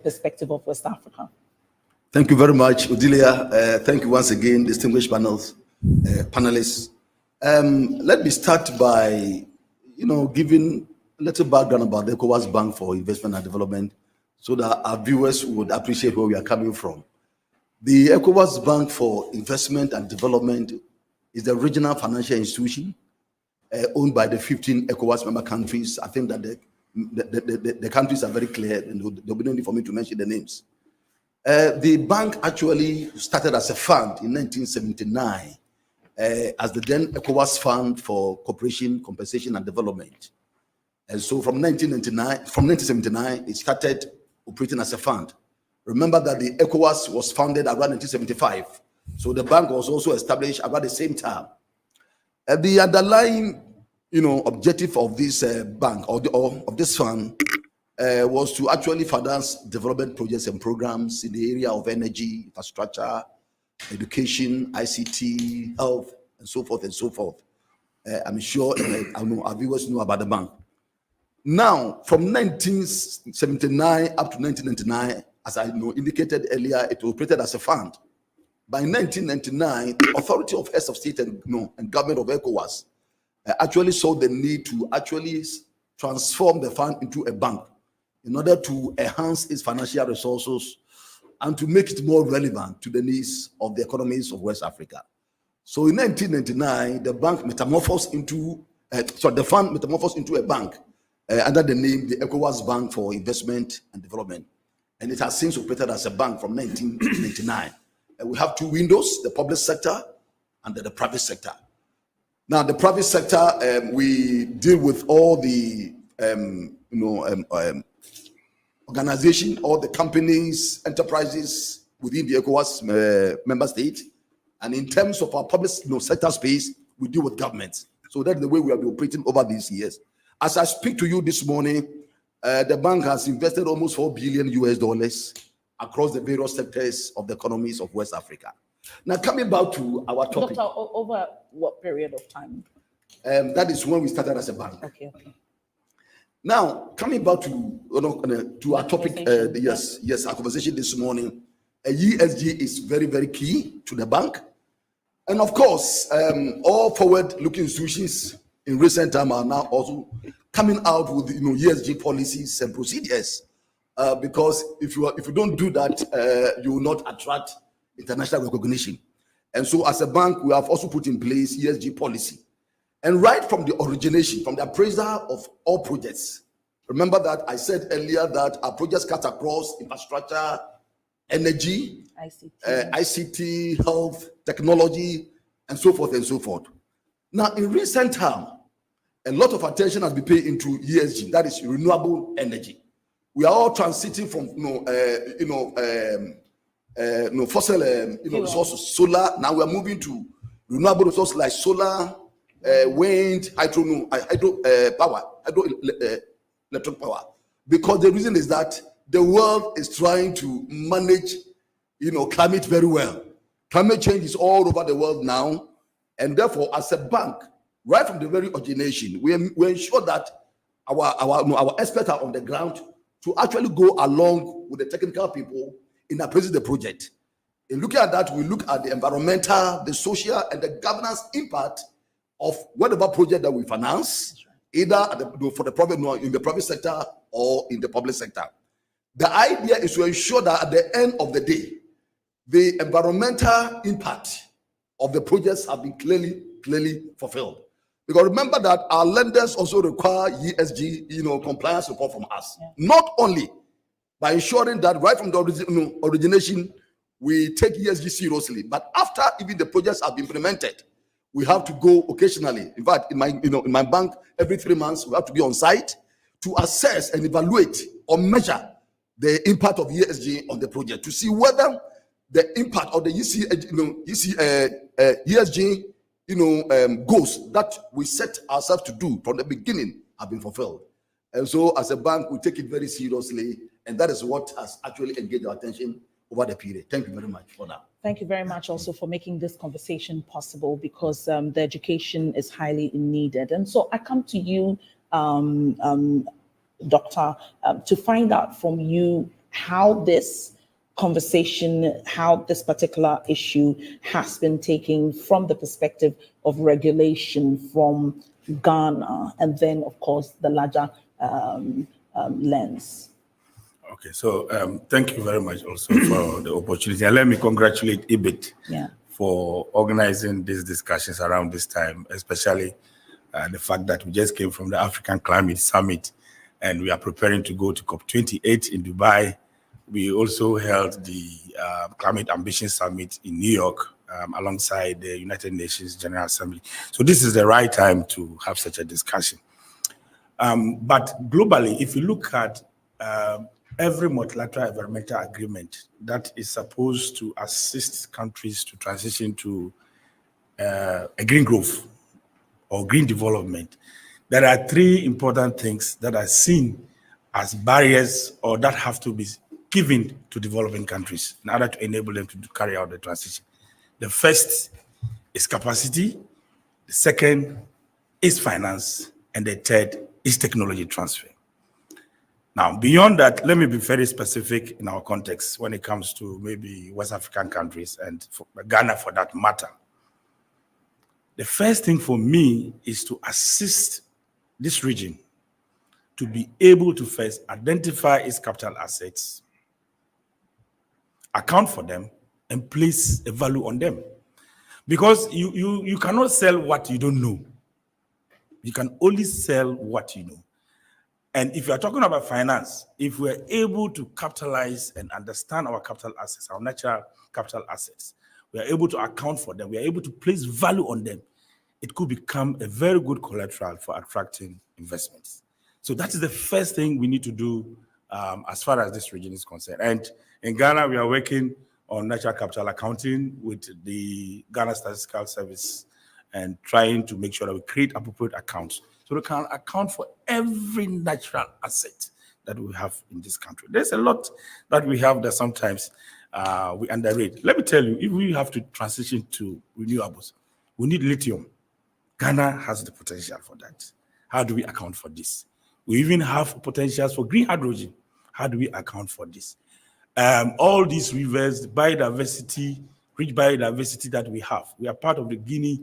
perspective of West Africa. Thank you very much, Odilia. Thank you once again, distinguished panelists. Let me start by, giving a little background about the ECOWAS Bank for Investment and Development so that our viewers would appreciate where we are coming from. The ECOWAS Bank for Investment and Development is the regional financial institution owned by the 15 ECOWAS member countries. I think that the countries are very clear, and there'll be no need for me to mention the names. The bank actually started as a fund in 1979 as the then ECOWAS Fund for Cooperation, Compensation and Development. And so from 1979, it started operating as a fund. Remember that the ECOWAS was founded around 1975. So the bank was also established about the same time. The underlying, objective of this bank or of this fund was to actually finance development projects and programs in the area of energy, infrastructure, education, ICT, health, and so forth and so forth. I'm sure I know our viewers know about the bank. Now, from 1979 up to 1999, as I indicated earlier, it operated as a fund. By 1999, the Authority of Heads of State and Government of ECOWAS actually saw the need to actually transform the fund into a bank in order to enhance its financial resources and to make it more relevant to the needs of the economies of West Africa. So in 1999, the bank metamorphosed into, the fund metamorphosed into a bank under the name the ECOWAS Bank for Investment and Development. And it has since operated as a bank from 1999. We have two windows, the public sector and the private sector. Now, the private sector, we deal with all the, organization, all the companies, enterprises within the ECOWAS member state. And in terms of our public sector space, we deal with governments. So that's the way we have been operating over these years. As I speak to you this morning, the bank has invested almost $4 billion across the various sectors of the economies of West Africa. Now, coming back to our topic. Doctor, over what period of time? That is when we started as a bank. Okay. Now, coming back to our topic, yes, our conversation this morning, ESG is very, very key to the bank. And of course, all forward-looking institutions in recent time are now also coming out with ESG policies and procedures. Because if you don't do that, you will not attract international recognition. And so as a bank, we have also put in place ESG policy. And right from the origination, from the appraisal of all projects, remember that I said earlier that our projects cut across infrastructure, energy, ICT, health, technology, and so forth and so forth. Now, in recent time, a lot of attention has been paid into ESG, that is renewable energy. We are all transiting from fossil resources, solar. Now we are moving to renewable resources like solar, wind, electric power. Because the reason is that the world is trying to manage, climate very well. Climate change is all over the world now, and therefore, as a bank, right from the very origination, we ensure that our experts are on the ground to actually go along with the technical people in appraising the project. In looking at that, we look at the environmental, the social, and the governance impact of whatever project that we finance, either for the private, in the private sector or in the public sector. The idea is to ensure that at the end of the day, the environmental impact of the projects have been clearly fulfilled. Because remember that our lenders also require ESG, compliance report from us. Yeah. Not only by ensuring that right from the origination, we take ESG seriously, but after even the projects have been implemented, we have to go occasionally. In fact, in my bank, every 3 months, we have to be on site to assess and evaluate or measure the impact of ESG on the project to see whether the impact of the ESG goals that we set ourselves to do from the beginning have been fulfilled. And so as a bank, we take it very seriously, and that is what has actually engaged our attention over the period. Thank you very much for that. Thank you very much also for making this conversation possible, because the education is highly needed. And so I come to you, Doctor, to find out from you how this conversation, how this particular issue has been taken from the perspective of regulation from Ghana, and then, of course, the larger lens. Okay, so thank you very much also for the opportunity. And let me congratulate EBID for organizing these discussions around this time, especially the fact that we just came from the African Climate Summit and we are preparing to go to COP28 in Dubai. We also held the Climate Ambition Summit in New York alongside the United Nations General Assembly. So this is the right time to have such a discussion. But globally, if you look at every multilateral environmental agreement that is supposed to assist countries to transition to a green growth or green development, there are three important things that are seen as barriers or that have to be given to developing countries in order to enable them to carry out the transition. The first is capacity, the second is finance, and the third is technology transfer. Now, beyond that, let me be very specific in our context when it comes to maybe West African countries and for Ghana for that matter. The first thing for me is to assist this region to be able to first identify its capital assets, account for them, and place a value on them. Because you cannot sell what you don't know. You can only sell what you know. And if you are talking about finance, if we're able to capitalize and understand our capital assets, our natural capital assets, we are able to account for them, we are able to place value on them, it could become a very good collateral for attracting investments. So that is the first thing we need to do as far as this region is concerned. And in Ghana, we are working on natural capital accounting with the Ghana Statistical Service and trying to make sure that we create appropriate accounts so we can account for every natural asset that we have in this country. There's a lot that we have that sometimes we underrate. Let me tell you, if we have to transition to renewables, we need lithium. Ghana has the potential for that. How do we account for this? We even have potentials for green hydrogen. How do we account for this? All these rivers, biodiversity, rich biodiversity that we have. We are part of the Guinea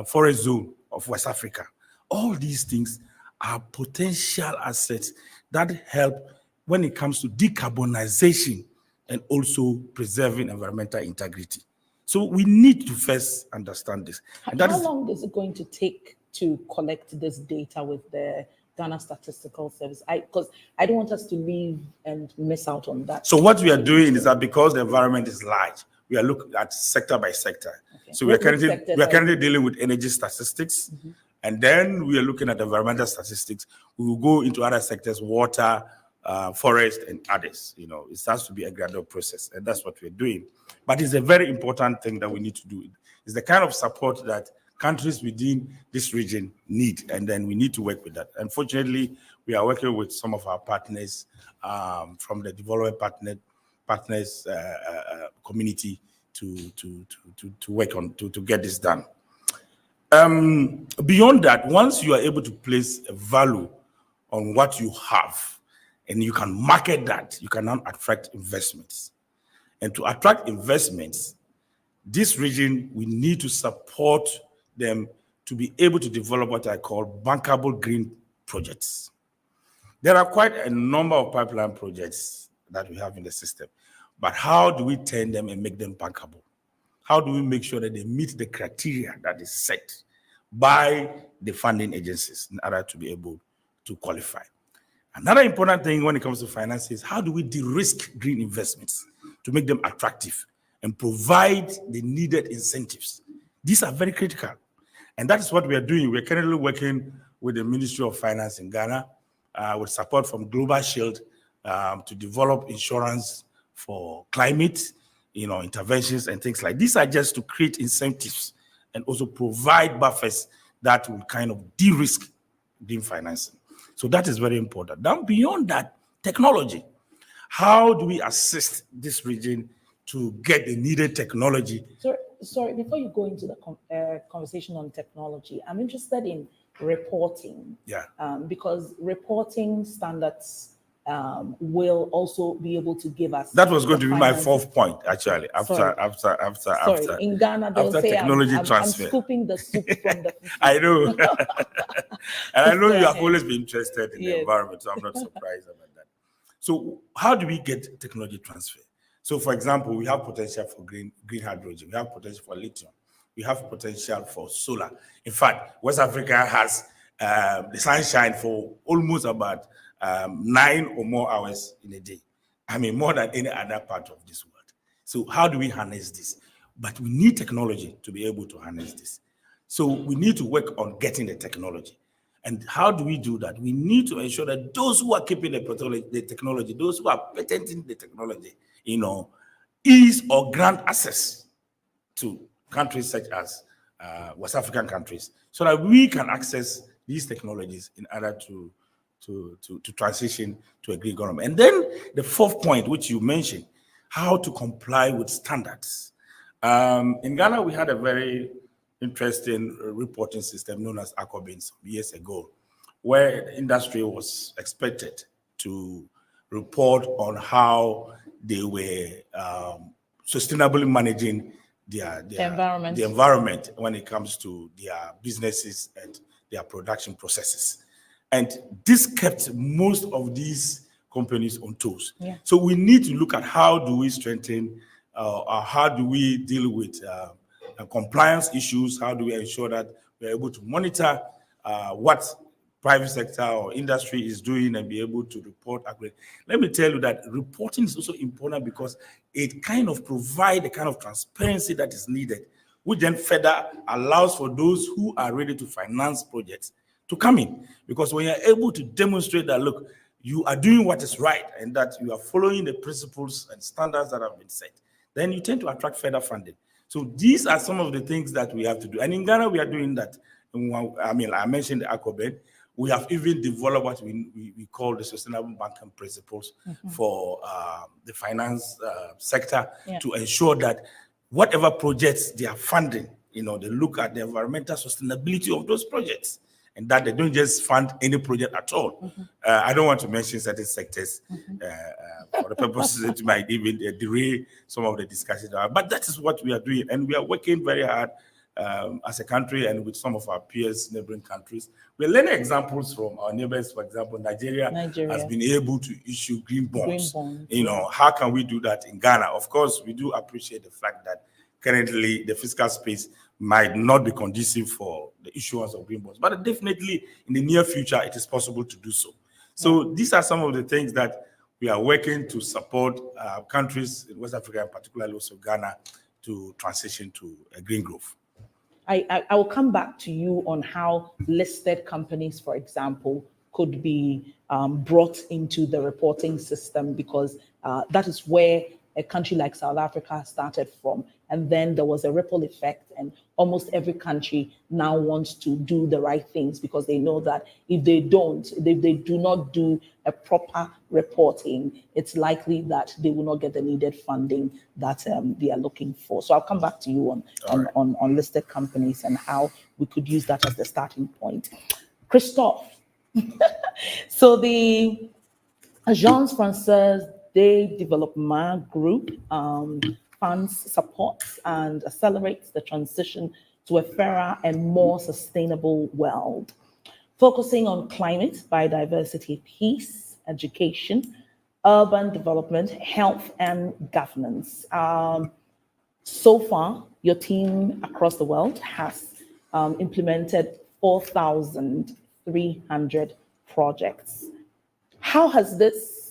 forest zone of West Africa. All these things are potential assets that help when it comes to decarbonization and also preserving environmental integrity. So we need to first understand this. And How long is it going to take to collect this data with the Ghana Statistical Service? Because I don't want us to leave and miss out on that. So what we are doing is that because the environment is large, we are looking at sector by sector. Okay. So we are currently dealing with energy statistics, and then we are looking at environmental statistics. We will go into other sectors, water, forest, and others. You know, it has to be a gradual process, and that's what we're doing. But it's a very important thing that we need to do. It's the kind of support that countries within this region need, and then we need to work with that. Unfortunately, we are working with some of our partners from the development partners community to work on to get this done. Beyond that, once you are able to place a value on what you have and you can market that, you can now attract investments. And to attract investments, this region, we need to support them to be able to develop what I call bankable green projects. There are quite a number of pipeline projects that we have in the system, but how do we turn them and make them bankable? How do we make sure that they meet the criteria that is set by the funding agencies in order to be able to qualify? Another important thing when it comes to finance is how do we de-risk green investments to make them attractive and provide the needed incentives? These are very critical. And that is what we are doing. We're currently working with the Ministry of Finance in Ghana with support from Global Shield to develop insurance for climate, interventions and things like these are just to create incentives and also provide buffers that will kind of de-risk green financing. So that is very important. Now, beyond that, technology. How do we assist this region to get the needed technology? Sorry, before you go into the conversation on technology, I'm interested in reporting. Yeah. Because reporting standards will also be able to give us. That was going the to be my finances. fourth point, actually. Sorry, in Ghana, they'll after say technology I'm transfer. scooping the soup from the fufu. I know. And I know you have ahead. always been interested in the Yes. environment, so I'm not surprised about that. So how do we get technology transfer? So for example, we have potential for green hydrogen, we have potential for lithium, we have potential for solar. In fact, West Africa has the sunshine for almost about 9 or more hours in a day. I mean, more than any other part of this world. So how do we harness this? But we need technology to be able to harness this. So we need to work on getting the technology. And how do we do that? We need to ensure that those who are keeping the technology, those who are patenting the technology, ease or grant access to countries such as West African countries, so that we can access these technologies in order to transition to a green economy. And then the fourth point, which you mentioned, how to comply with standards. In Ghana, we had a very interesting reporting system known as Agyekum some years ago, where the industry was expected to report on how they were sustainably managing the environment when it comes to their businesses and their production processes. And this kept most of these companies on toes. Yeah. So we need to look at how do we strengthen, how do we deal with compliance issues, how do we ensure that we're able to monitor what private sector or industry is doing and be able to report accurately. Let me tell you that reporting is also important because it kind of provides the kind of transparency that is needed, which then further allows for those who are ready to finance projects to come in. Because when you're able to demonstrate that, look, you are doing what is right and that you are following the principles and standards that have been set, then you tend to attract further funding. So these are some of the things that we have to do. And in Ghana, we are doing that. I mean, I mentioned the Agyekum. We have even developed what we call the sustainable banking principles for the finance sector to ensure that whatever projects they are funding, they look at the environmental sustainability of those projects and that they don't just fund any project at all. I don't want to mention certain sectors for the purposes that might even derail some of the discussions. But that is what we are doing. And we are working very hard as a country and with some of our peers, neighboring countries. We're learning examples from our neighbors. For example, Nigeria has been able to issue green bonds. How can we do that in Ghana? Of course, we do appreciate the fact that currently the fiscal space might not be conducive for the issuance of green bonds, but definitely in the near future, it is possible to do so. So these are some of the things that we are working to support countries in West Africa, and particularly also Ghana, to transition to a green growth. I will come back to you on how listed companies, for example, could be brought into the reporting system, because that is where a country like South Africa started from. And then there was a ripple effect, and almost every country now wants to do the right things because they know that if they do not do a proper reporting, it's likely that they will not get the needed funding that they are looking for. So I'll come back to you on listed companies and how we could use that as the starting point. Christophe, so the Agence Française de Développement Group funds, supports, and accelerates the transition to a fairer and more sustainable world, focusing on climate, biodiversity, peace, education, urban development, health, and governance. So far, your team across the world has implemented 4,300 projects. How has this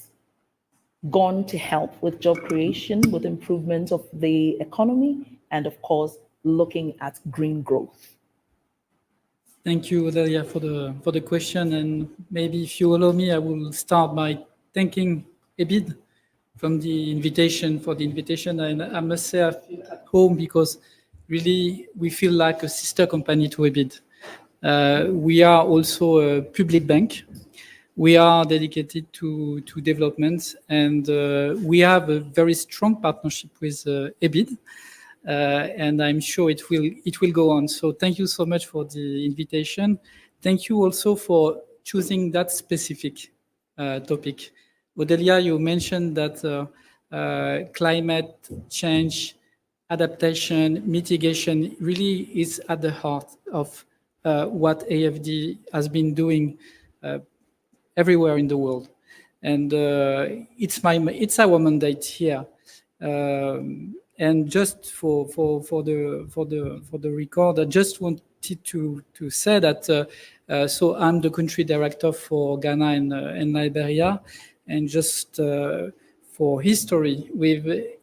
gone to help with job creation, with improvement of the economy, and of course, looking at green growth? Thank you, Odelia, for the question. And maybe if you allow me, I will start by thanking EBID for the invitation. And I must say I feel at home because really we feel like a sister company to EBID. We are also a public bank. We are dedicated to development, and we have a very strong partnership with EBID, and I'm sure it will go on. So thank you so much for the invitation. Thank you also for choosing that specific topic. Odelia, you mentioned that climate change, adaptation, mitigation really is at the heart of what AFD has been doing everywhere in the world, and it's our mandate here. And just for the record, I just wanted to say that so I'm the country director for Ghana and Liberia, and just for history,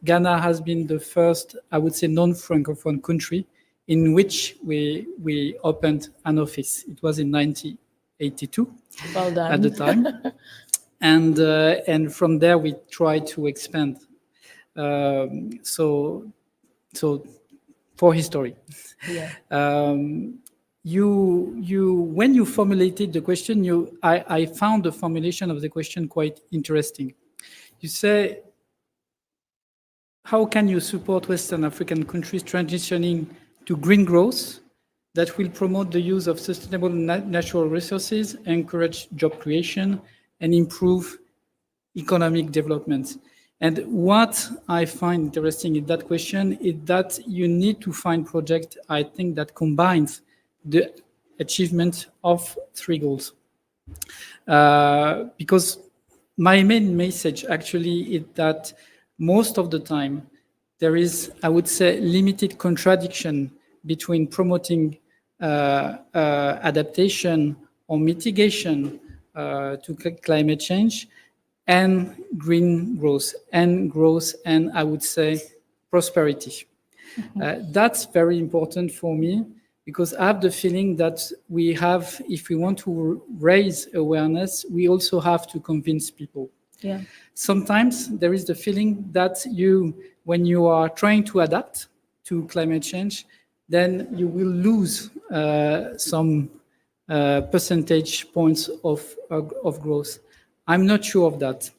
Ghana has been the first, I would say, non-francophone country in which we opened an office. It was in 1982. Well done. At the time, and from there we tried to expand. So for history, Yeah. When you formulated the question, I found the formulation of the question quite interesting. You say, how can you support Western African countries transitioning to green growth that will promote the use of sustainable natural resources, encourage job creation, and improve economic development? And what I find interesting in that question is that you need to find project, I think, that combines the achievement of three goals. Because my main message actually is that most of the time there is, I would say, limited contradiction between promoting adaptation or mitigation to climate change and green growth, and I would say prosperity. That's very important for me, because I have the feeling that we have, if we want to raise awareness, we also have to convince people. Yeah. Sometimes there is the feeling that when you are trying to adapt to climate change, then you will lose some percentage points of growth. I'm not sure of that.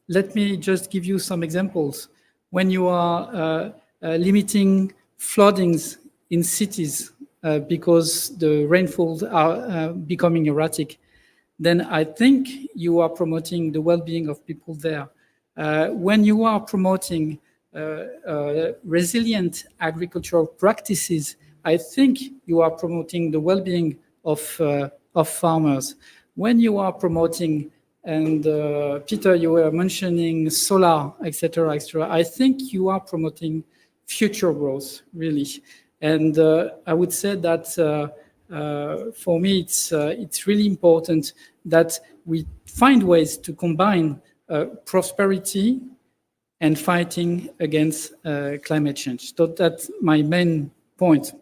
Let me just give you some examples. When you are limiting floodings in cities because the rainfalls are becoming erratic, then I think you are promoting the well-being of people there. When you are promoting resilient agricultural practices, I think you are promoting the well-being of farmers. When you are promoting, and Peter, you were mentioning solar, etc., I think you are promoting future growth, really. And I would say that for me, it's really important that we find ways to combine prosperity and fighting against climate change. So that's my main point.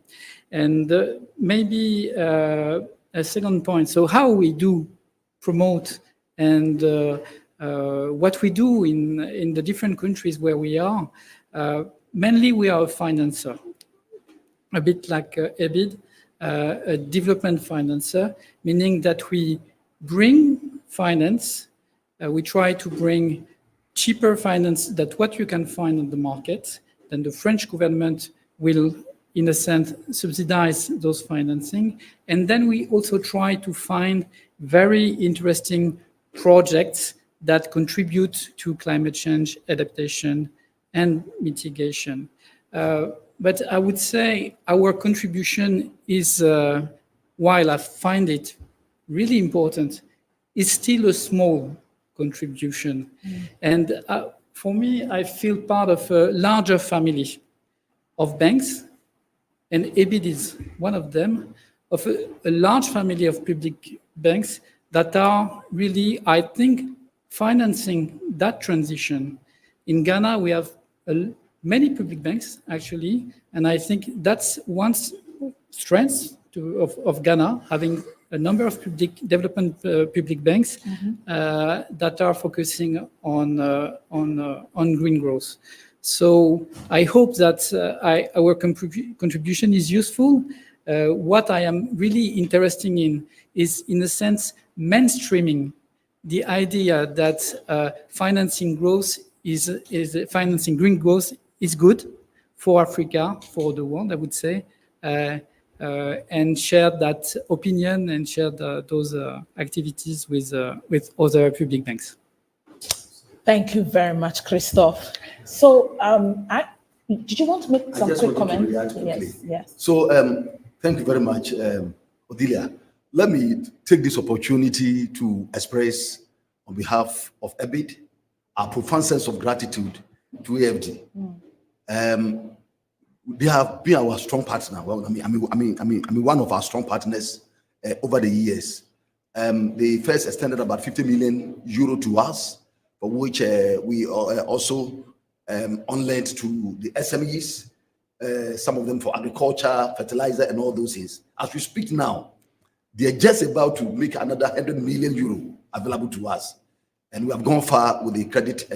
And maybe a second point. So how we do promote and what we do in the different countries where we are, mainly we are a financer, a bit like EBID, a development financer, meaning that we bring finance, we try to bring cheaper finance than what you can find on the market. Then the French government will, in a sense, subsidize those financing. And then we also try to find very interesting projects that contribute to climate change adaptation and mitigation. But I would say our contribution is, while I find it really important, is still a small contribution. And for me, I feel part of a larger family of banks, and EBID is one of them, of a large family of public banks that are really, I think, financing that transition. In Ghana, we have many public banks, actually, and I think that's one strength of Ghana, having a number of public banks that are focusing on green growth. So I hope that our contribution is useful. What I am really interested in is, in a sense, mainstreaming the idea that financing growth financing green growth is good for Africa, for the world, I would say. and shared that opinion and shared those activities with other public banks. Thank you very much, Christophe. So, did you want to make some quick comment? Yes. So, thank you very much, Odilia. Let me take this opportunity to express, on behalf of EBID, our profound sense of gratitude to AFD. They have been our strong partner. Well, I mean, one of our strong partners over the years. They first extended about 50 million euro to us, for which we also on-lent to the SMEs, some of them for agriculture, fertilizer, and all those things. As we speak now, they're just about to make another 100 million euro available to us, and we have gone far with the credit,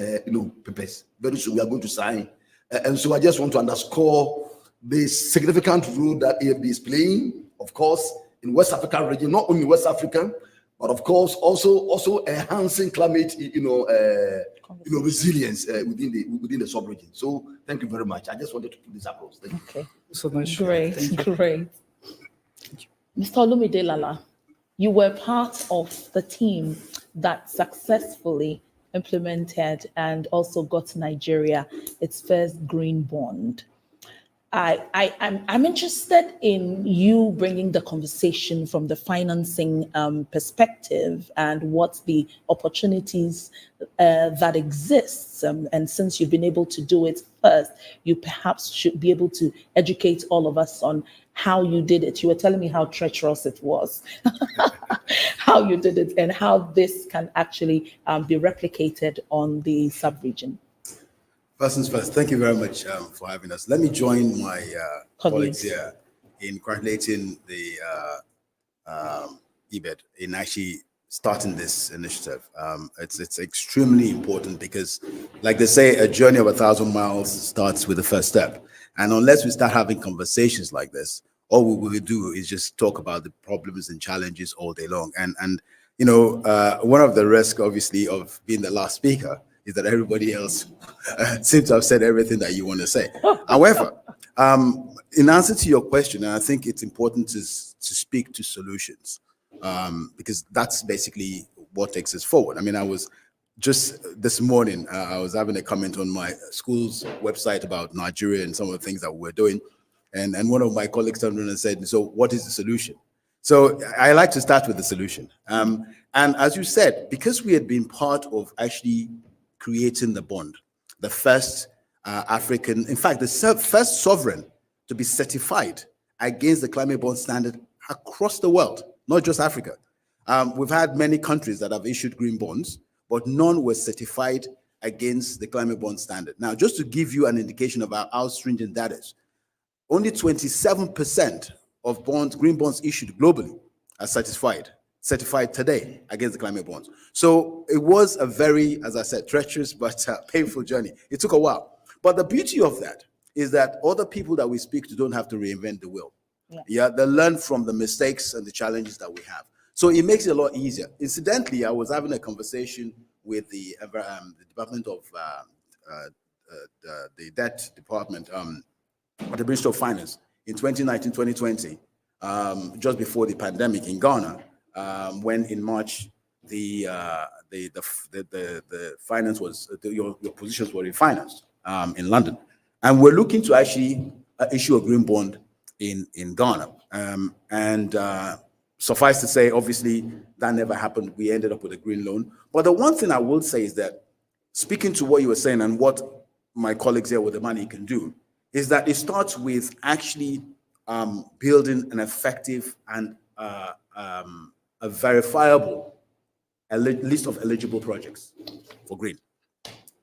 papers. Very soon we are going to sign, and so I just want to underscore the significant role that AFD is playing, of course, in West African region, not only West Africa, but of course also enhancing climate, resilience within the sub-region. So thank you very much. I just wanted to put this across. Thank you. Okay. So much. Great. Mr. Olumide Lala, you were part of the team that successfully implemented and also got Nigeria its first green bond. I'm interested in you bringing the conversation from the financing perspective and what the opportunities that exists. And since you've been able to do it first, you perhaps should be able to educate all of us on how you did it. You were telling me how treacherous it was, how you did it, and how this can actually be replicated on the sub-region. First things first, thank you very much for having us. Let me join my colleagues here in congratulating the EBID in actually starting this initiative. It's extremely important because, like they say, a journey of 1,000 miles starts with the first step. And unless we start having conversations like this, all we will do is just talk about the problems and challenges all day long. And one of the risks, obviously, of being the last speaker is that everybody else seems to have said everything that you want to say. However, in answer to your question, and I think it's important to speak to solutions, because that's basically what takes us forward. I mean, I was just this morning, I was having a comment on my school's website about Nigeria and some of the things that we're doing. And one of my colleagues turned around and said, so what is the solution? So I like to start with the solution. And as you said, because we had been part of actually creating the bond, the first African, in fact, the first sovereign to be certified against the climate bond standard across the world, not just Africa. We've had many countries that have issued green bonds, but none were certified against the climate bond standard. Now, just to give you an indication of how stringent that is, only 27% of bonds, green bonds issued globally are certified today against the climate bonds. So it was a very, as I said, treacherous but painful journey. It took a while. But the beauty of that is that other people that we speak to don't have to reinvent the wheel. Yeah, they learn from the mistakes and the challenges that we have. So it makes it a lot easier. Incidentally, I was having a conversation with the Department of the Debt Department, the Ministry of Finance in 2019, 2020, just before the pandemic in Ghana, when in March the finance was your positions were refinanced in London, and we're looking to actually issue a green bond in Ghana, and suffice to say, obviously that never happened. We ended up with a green loan. But the one thing I will say is that, speaking to what you were saying and what my colleagues here with the money can do, is that it starts with actually building an effective and a verifiable list of eligible projects for green.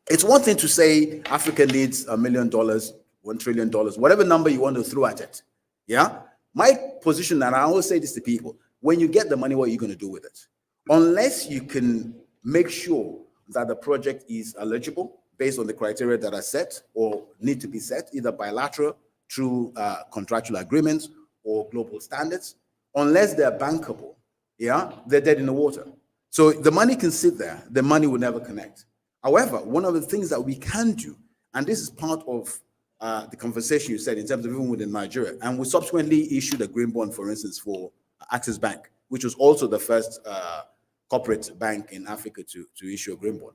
It's one thing to say Africa needs $1 million, $1 trillion, whatever number you want to throw at it. Yeah. My position, and I always say this to people, when you get the money, what are you going to do with it? Unless you can make sure that the project is eligible based on the criteria that are set or need to be set, either bilateral through contractual agreements or global standards, unless they're bankable, yeah, they're dead in the water. So the money can sit there, the money will never connect. However, one of the things that we can do, and this is part of the conversation you said in terms of even within Nigeria. And we subsequently issued a green bond, for instance, for Access Bank, which was also the first corporate bank in Africa to issue a green bond.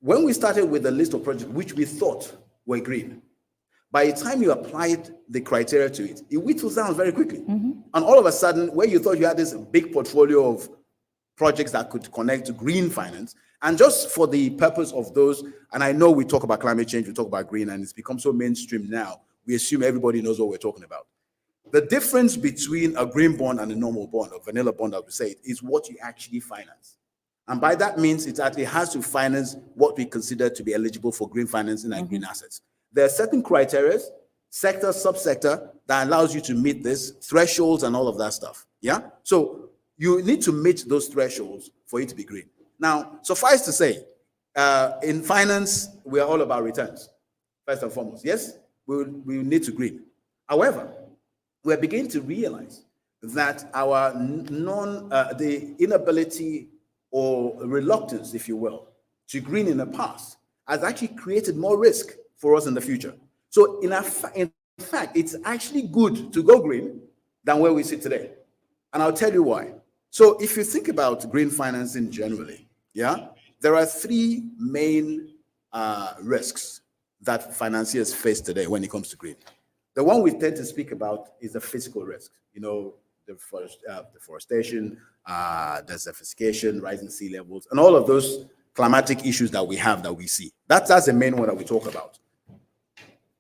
When we started with a list of projects which we thought were green, by the time you applied the criteria to it, it whittles down very quickly. And all of a sudden, where you thought you had this big portfolio of projects that could connect to green finance, and just for the purpose of those, and I know we talk about climate change, we talk about green, and it's become so mainstream now, we assume everybody knows what we're talking about. The difference between a green bond and a normal bond, or vanilla bond, as we say, is what you actually finance. And by that means it actually has to finance what we consider to be eligible for green financing and green assets. There are certain criteria, sector, subsector, that allows you to meet this, thresholds and all of that stuff. Yeah? So you need to meet those thresholds for it to be green. Now, suffice to say, in finance, we are all about returns, first and foremost. Yes, we need to green. However, we're beginning to realize that our the inability or reluctance, if you will, to green in the past has actually created more risk for us in the future. So in fact, it's actually good to go green than where we sit today. And I'll tell you why. So if you think about green financing generally, yeah, there are three main risks that financiers face today when it comes to green. The one we tend to speak about is the physical risk. You know, deforestation, desertification, rising sea levels, and all of those climatic issues that we have that we see. That's the main one that we talk about.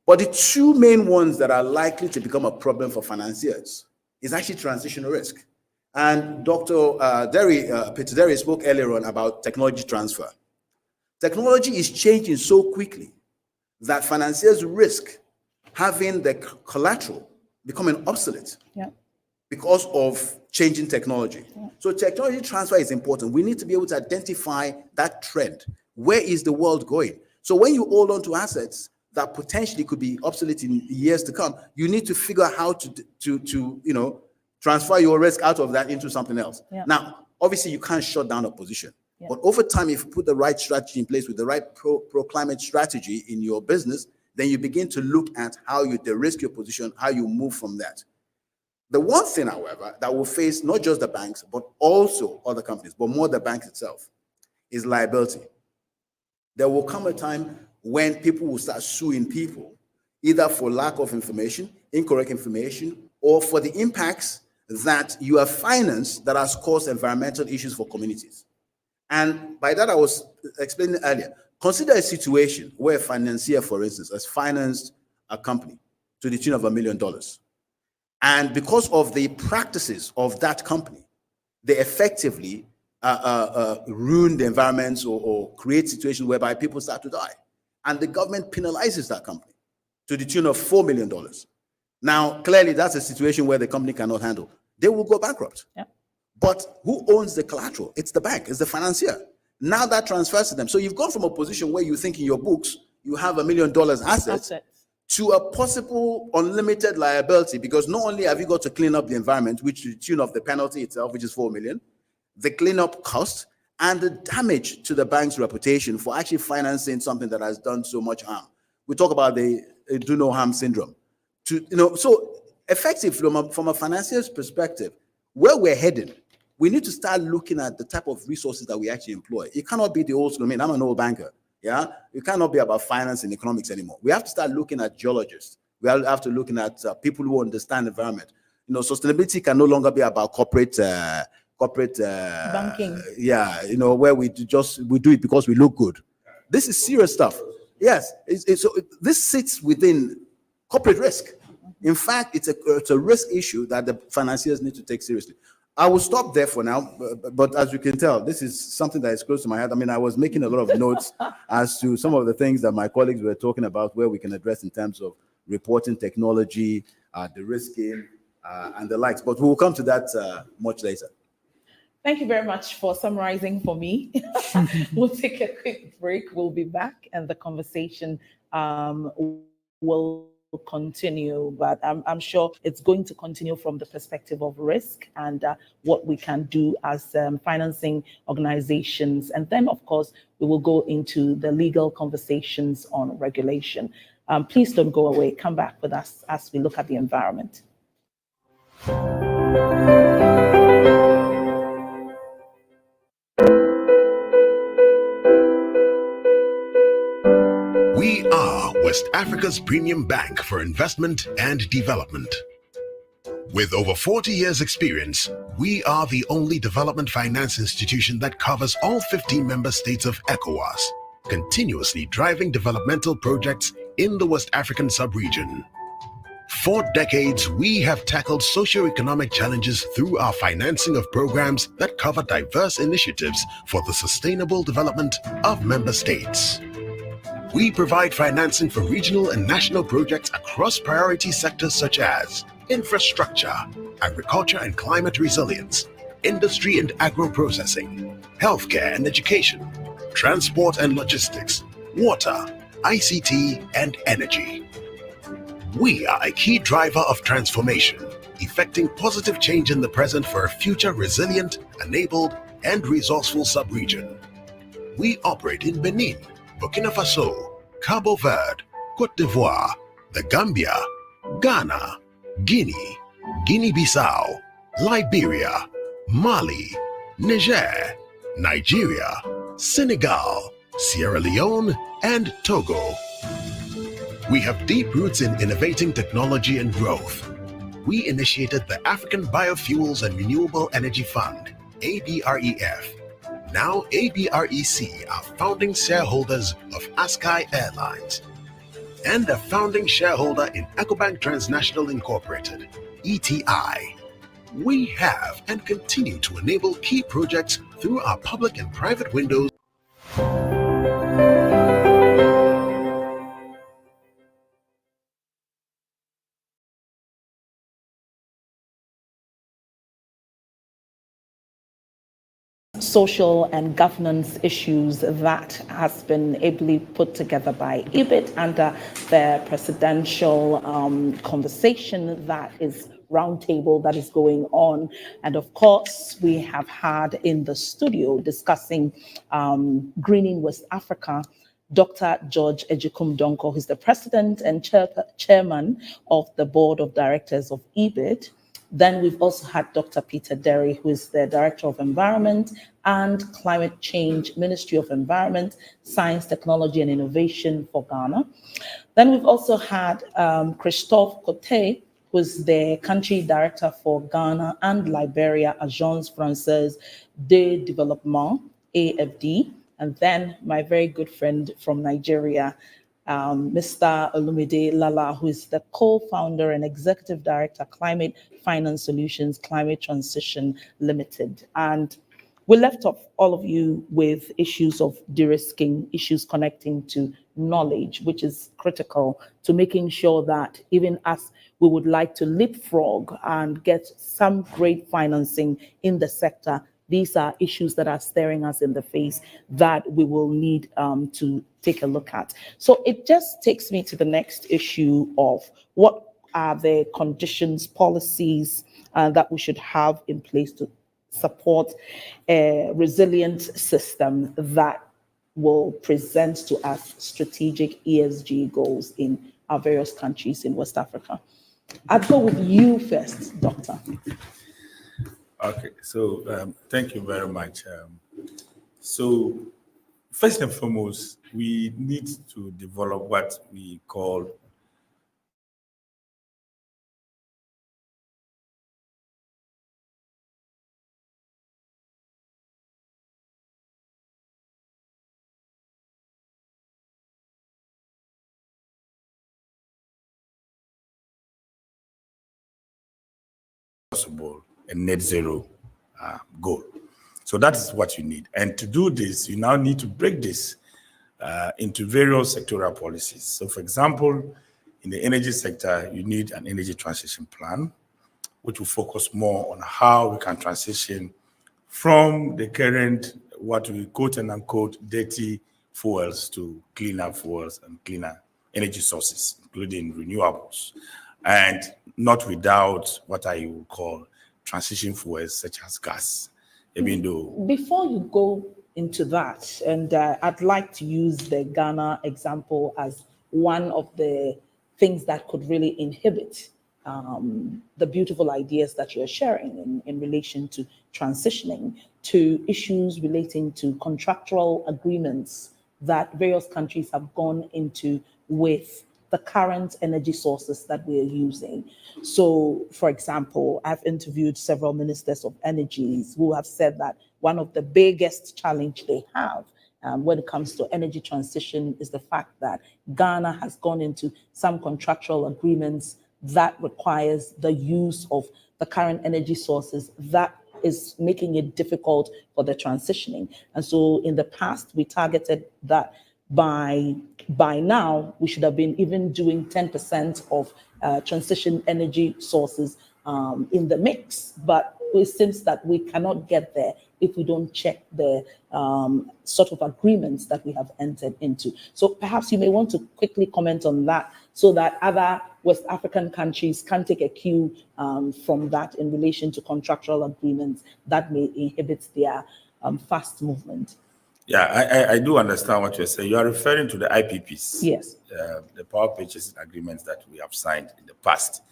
But the two main ones that are likely to become a problem for financiers is actually transitional risk. And Dr. Peter Derry spoke earlier on about technology transfer. Technology is changing so quickly that financiers risk having the collateral becoming obsolete because of changing technology. So technology transfer is important. We need to be able to identify that trend. Where is the world going? So when you hold on to assets that potentially could be obsolete in years to come, you need to figure out how to transfer your risk out of that into something else. Now, obviously, you can't shut down a position. But over time, if you put the right strategy in place with the right pro-climate strategy in your business, then you begin to look at how you de-risk your position, how you move from that. The one thing, however, that will face not just the banks, but also other companies, but more the banks itself, is liability. There will come a time when people will start suing people, either for lack of information, incorrect information, or for the impacts that you have financed that has caused environmental issues for communities. And by that, I was explaining earlier, consider a situation where a financier, for instance, has financed a company to the tune of $1 million. And because of the practices of that company, they effectively ruin the environments or create situations whereby people start to die. And the government penalizes that company to the tune of $4 million. Now, clearly, that's a situation where the company cannot handle. They will go bankrupt. But who owns the collateral? It's the bank, it's the financier. Now that transfers to them. So you've gone from a position where you think in your books you have $1 million assets to a possible unlimited liability, because not only have you got to clean up the environment, which is the tune of the penalty itself, which is $4 million, the cleanup cost, and the damage to the bank's reputation for actually financing something that has done so much harm. We talk about the do no harm syndrome. So effective from a financier's perspective, where we're headed, we need to start looking at the type of resources that we actually employ. It cannot be the old school. I mean, I'm an old banker. Yeah, it cannot be about finance and economics anymore. We have to start looking at geologists. We have to looking at people who understand the environment. Sustainability can no longer be about corporate banking. Where we do it because we look good. This is serious stuff. Yes, so this sits within corporate risk. In fact, it's a risk issue that the financiers need to take seriously. I will stop there for now, but as you can tell, this is something that is close to my heart. I mean, I was making a lot of notes as to some of the things that my colleagues were talking about where we can address in terms of reporting technology, the risking, and the likes. But we will come to that much later. Thank you very much for summarizing for me. We'll take a quick break. We'll be back, and the conversation will continue, but I'm sure it's going to continue from the perspective of risk and what we can do as financing organizations. And then, of course, we will go into the legal conversations on regulation. Please don't go away. Come back with us as we look at the environment. We are West Africa's premium bank for investment and development. With over 40 years' experience, we are the only development finance institution that covers all 15 member states of ECOWAS, continuously driving developmental projects in the West African sub-region. For decades, we have tackled socio-economic challenges through our financing of programs that cover diverse initiatives for the sustainable development of member states. We provide financing for regional and national projects across priority sectors such as infrastructure, agriculture and climate resilience, industry and agro-processing, healthcare and education, transport and logistics, water, ICT, and energy. We are a key driver of transformation, effecting positive change in the present for a future resilient, enabled, and resourceful sub-region. We operate in Benin, Burkina Faso, Cabo Verde, Cote d'Ivoire, the Gambia, Ghana, Guinea, Guinea-Bissau, Liberia, Mali, Niger, Nigeria, Senegal, Sierra Leone, and Togo. We have deep roots in innovating technology and growth. We initiated the African Biofuels and Renewable Energy Fund, ABREF. Now ABREC are founding shareholders of Askai Airlines and a founding shareholder in EcoBank Transnational Incorporated, ETI. We have and continue to enable key projects through our public and private windows. Social and governance issues that has been ably put together by EBID under the presidential conversation that is roundtable that is going on. And of course, we have had in the studio discussing greening West Africa, Dr. George Agyekum Donkor, who's the president and chairman of the board of directors of EBID. Then we've also had Dr. Peter Derry, who is the Director of Environment and Climate Change, Ministry of Environment, Science, Technology and Innovation for Ghana. Then we've also had Christophe Cote, who is the Country Director for Ghana and Liberia, Agence Française de Développement, AFD. And then my very good friend from Nigeria, Mr. Olumide Lala, who is the co-founder and executive director, Climate Finance Solutions, Climate Transition Limited. And we left off all of you with issues of de-risking, issues connecting to knowledge, which is critical to making sure that even as we would like to leapfrog and get some great financing in the sector, these are issues that are staring us in the face that we will need to take a look at. So it just takes me to the next issue of what are the conditions, policies that we should have in place to support a resilient system that will present to us strategic ESG goals in our various countries in West Africa. I'll go with you first, Doctor. Okay, so thank you very much. So first and foremost, we need to develop what we call possible a net zero goal. So that is what you need. And to do this, you now need to break this into various sectoral policies. So for example, in the energy sector, you need an energy transition plan, which will focus more on how we can transition from the current, what we quote and unquote, dirty fuels to cleaner fuels and cleaner energy sources, including renewables, and not without what I would call transition fuels such as gas, even though... Before you go into that, and I'd like to use the Ghana example as one of the things that could really inhibit the beautiful ideas that you're sharing in relation to transitioning to issues relating to contractual agreements that various countries have gone into with the current energy sources that we are using. So, for example, I've interviewed several ministers of energies who have said that one of the biggest challenge they have when it comes to energy transition is the fact that Ghana has gone into some contractual agreements that requires the use of the current energy sources that is making it difficult for the transitioning. And so in the past, we targeted that by now, we should have been even doing 10% of transition energy sources in the mix. But it seems that we cannot get there if we don't check the sort of agreements that we have entered into. So perhaps you may want to quickly comment on that so that other West African countries can take a cue from that in relation to contractual agreements that may inhibit their fast movement. Yeah, I do understand what you're saying. You are referring to the IPPs. Yes. The power purchase agreements that we have signed in the past.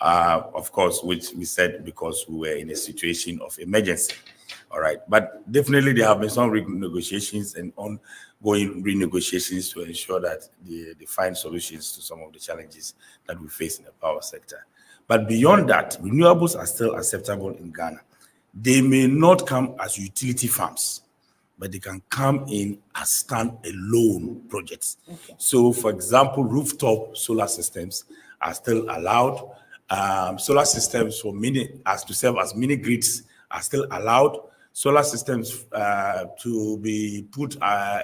Of course, which we said because we were in a situation of emergency. All right. But definitely there have been some renegotiations and ongoing renegotiations to ensure that they find solutions to some of the challenges that we face in the power sector. But beyond that, renewables are still acceptable in Ghana. They may not come as utility farms, but they can come in as stand-alone projects. Okay. So, for example, rooftop solar systems are still allowed. Solar systems to serve as mini grids are still allowed. Solar systems to be put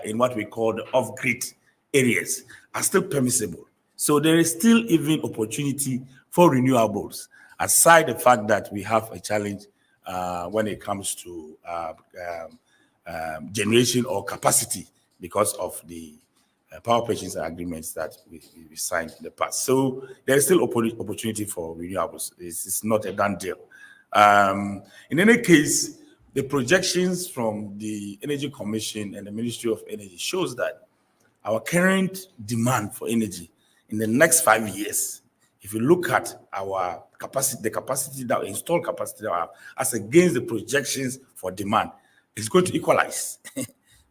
in what we call the off-grid areas are still permissible. So there is still even opportunity for renewables, aside the fact that we have a challenge when it comes to generation or capacity because of the power purchase agreements that we signed in the past. So there is still opportunity for renewables. It's not a done deal. In any case, the projections from the Energy Commission and the Ministry of Energy shows that our current demand for energy in the next 5 years, if you look at our capacity, the capacity that installed capacity that we have, as against the projections for demand, it's going to equalize.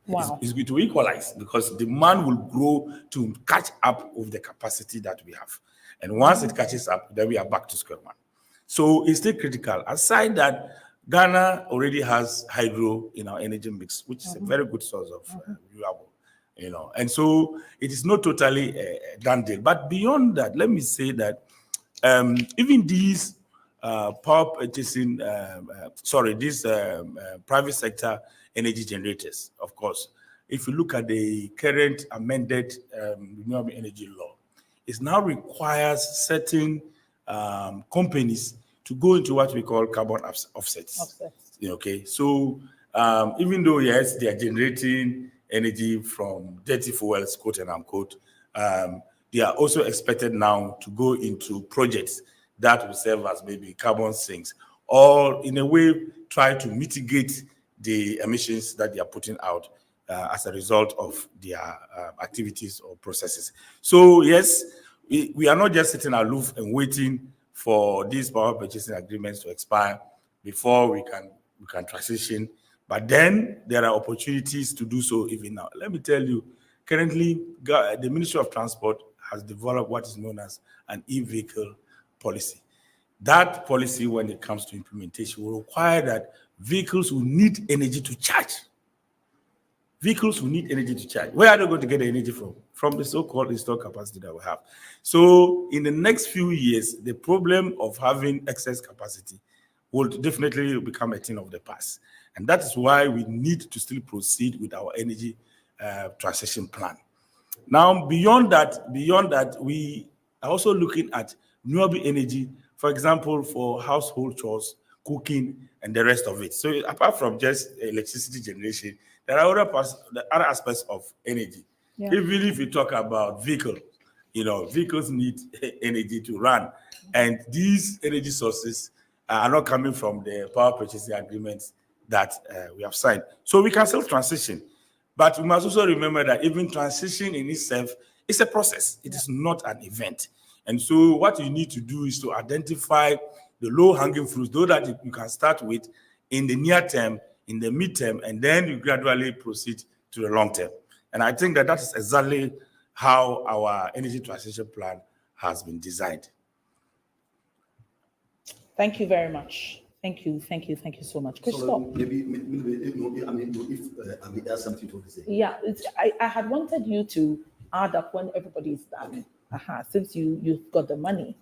Wow. It's going to equalize because demand will grow to catch up with the capacity that we have. And once it catches up, then we are back to square one. So it's still critical. Aside that, Ghana already has hydro in our energy mix, which is a very good source of renewable, And so it is not totally a done deal. But beyond that, let me say that even these power purchasing, these private sector energy generators, of course, if you look at the current amended renewable energy law, it now requires certain companies to go into what we call carbon offsets. Okay, so even though, yes, they are generating energy from dirty fuels, quote and unquote, they are also expected now to go into projects that will serve as maybe carbon sinks or in a way try to mitigate the emissions that they are putting out as a result of their activities or processes. So yes, we are not just sitting aloof and waiting for these power purchasing agreements to expire before we can transition. But then there are opportunities to do so even now. Let me tell you, currently, the Ministry of Transport has developed what is known as an e-vehicle policy. That policy, when it comes to implementation, will require that vehicles will need energy to charge. Vehicles will need energy to charge. Where are they going to get the energy from? From the so-called installed capacity that we have. So in the next few years, the problem of having excess capacity will definitely become a thing of the past. And that is why we need to still proceed with our energy transition plan. Now, beyond that, we are also looking at renewable energy, for example, for household chores, cooking, and the rest of it. So apart from just electricity generation, there are other aspects of energy. Yeah. Even if you talk about vehicles, vehicles need energy to run. And these energy sources are not coming from the power purchasing agreements that we have signed. So we can still transition. But we must also remember that even transition in itself It's a process. It is not an event. And so what you need to do is to identify the low-hanging fruits, though that you can start with in the near term, in the midterm, and then you gradually proceed to the long term. And I think that that is exactly how our energy transition plan has been designed. Thank you very much. Thank you so much. Christoph. So maybe, I mean, if I may add something to say. Yeah, I had wanted you to add up when everybody's done. Since you've got the money.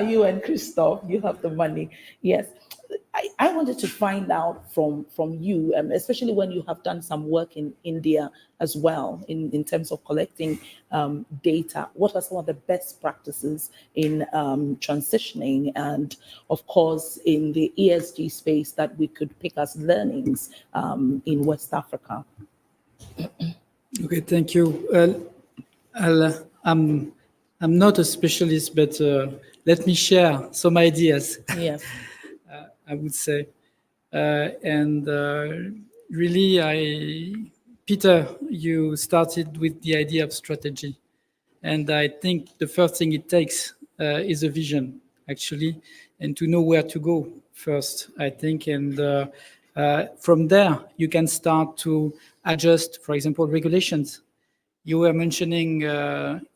You and Christoph, you have the money. Yes. I wanted to find out from you, especially when you have done some work in India as well, in terms of collecting data. What are some of the best practices in transitioning, and of course in the ESG space that we could pick as learnings in West Africa? Okay, thank you. I'm not a specialist, but let me share some ideas. Yes. I would say. Really, Peter, you started with the idea of strategy. And I think the first thing it takes is a vision, actually, and to know where to go first, I think. And from there, you can start to adjust, for example, regulations. You were mentioning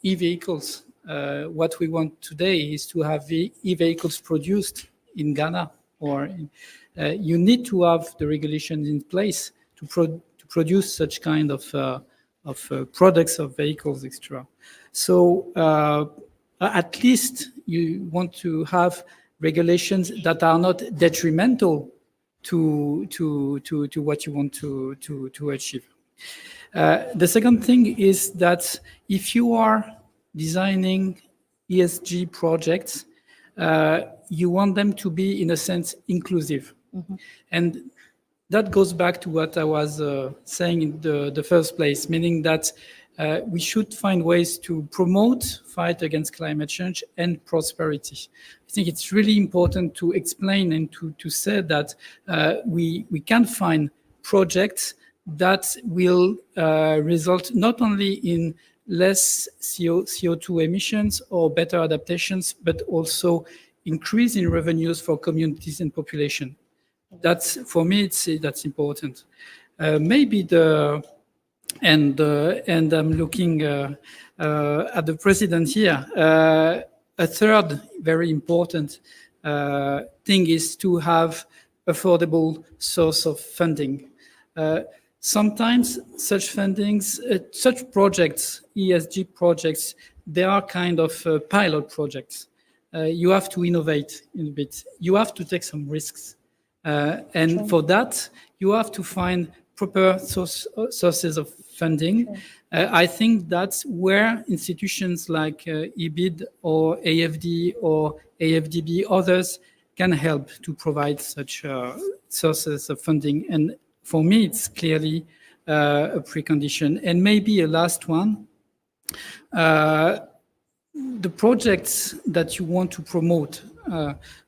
e-vehicles. What we want today is to have e-vehicles produced in Ghana, or you need to have the regulations in place to produce such kind of products of vehicles, etc. So at least you want to have regulations that are not detrimental to what you want to achieve. The second thing is that if you are designing ESG projects, you want them to be, in a sense, inclusive. Mm-hmm. And that goes back to what I was saying in the first place, meaning that we should find ways to promote fight against climate change and prosperity. I think it's really important to explain and to say that we can find projects that will result not only in less CO2 emissions or better adaptations, but also increase in revenues for communities and population. That's, for me, that's important. Maybe and I'm looking at the president here. A third very important thing is to have affordable source of funding. Sometimes such fundings, such projects, ESG projects, they are kind of pilot projects. You have to innovate a bit. You have to take some risks. And for that, you have to find proper sources of funding. I think that's where institutions like EBID or AFD or AFDB, others, can help to provide such sources of funding. And for me, it's clearly a precondition. And maybe a last one. The projects that you want to promote,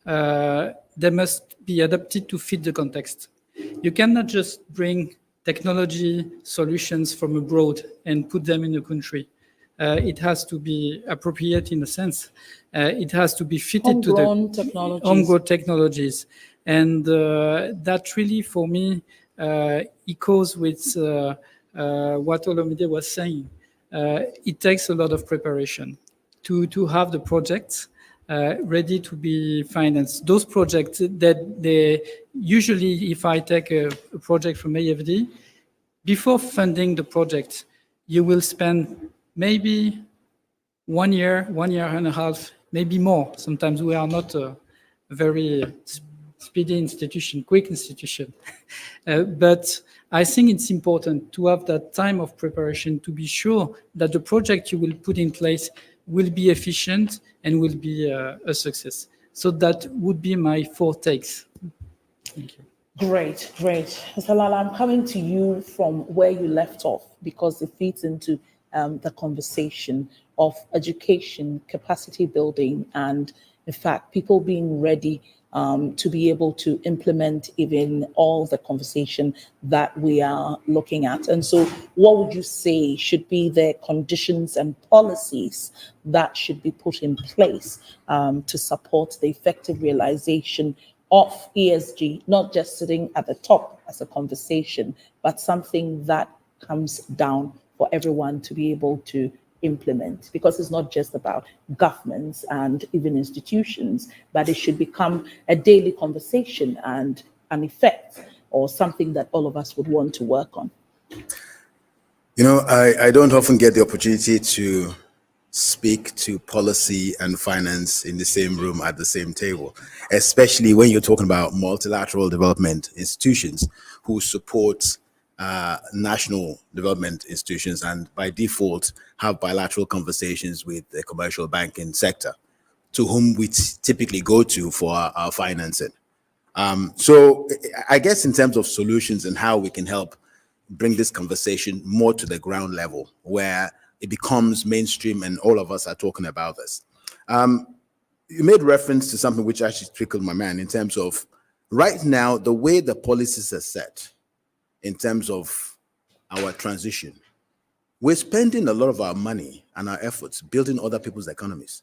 they must be adapted to fit the context. You cannot just bring technology solutions from abroad and put them in a country. It has to be appropriate in a sense. It has to be fitted to the homegrown technologies. And that really, for me, echoes with what Olomide was saying. It takes a lot of preparation to have the projects ready to be financed. Those projects that they usually, if I take a project from AFD, before funding the project, you will spend maybe 1 year, 1 year and a half, maybe more. Sometimes we are not a very speedy institution, quick institution. But I think it's important to have that time of preparation to be sure that the project you will put in place will be efficient and will be a success. So that would be my 4 takes. Thank you. Great. Mr. Lala, I'm coming to you from where you left off because it feeds into the conversation of education, capacity building, and in fact, people being ready to be able to implement even all the conversation that we are looking at. And so what would you say should be the conditions and policies that should be put in place to support the effective realization of ESG, not just sitting at the top as a conversation, but something that comes down for everyone to be able to implement, because it's not just about governments and even institutions, but it should become a daily conversation and an effect or something that all of us would want to work on. You know, I don't often get the opportunity to speak to policy and finance in the same room at the same table, especially when you're talking about multilateral development institutions who support national development institutions and by default have bilateral conversations with the commercial banking sector, to whom we typically go to for our financing. So I guess in terms of solutions and how we can help bring this conversation more to the ground level where it becomes mainstream and all of us are talking about this. You made reference to something which actually trickled my mind in terms of right now, the way the policies are set in terms of our transition, we're spending a lot of our money and our efforts building other people's economies.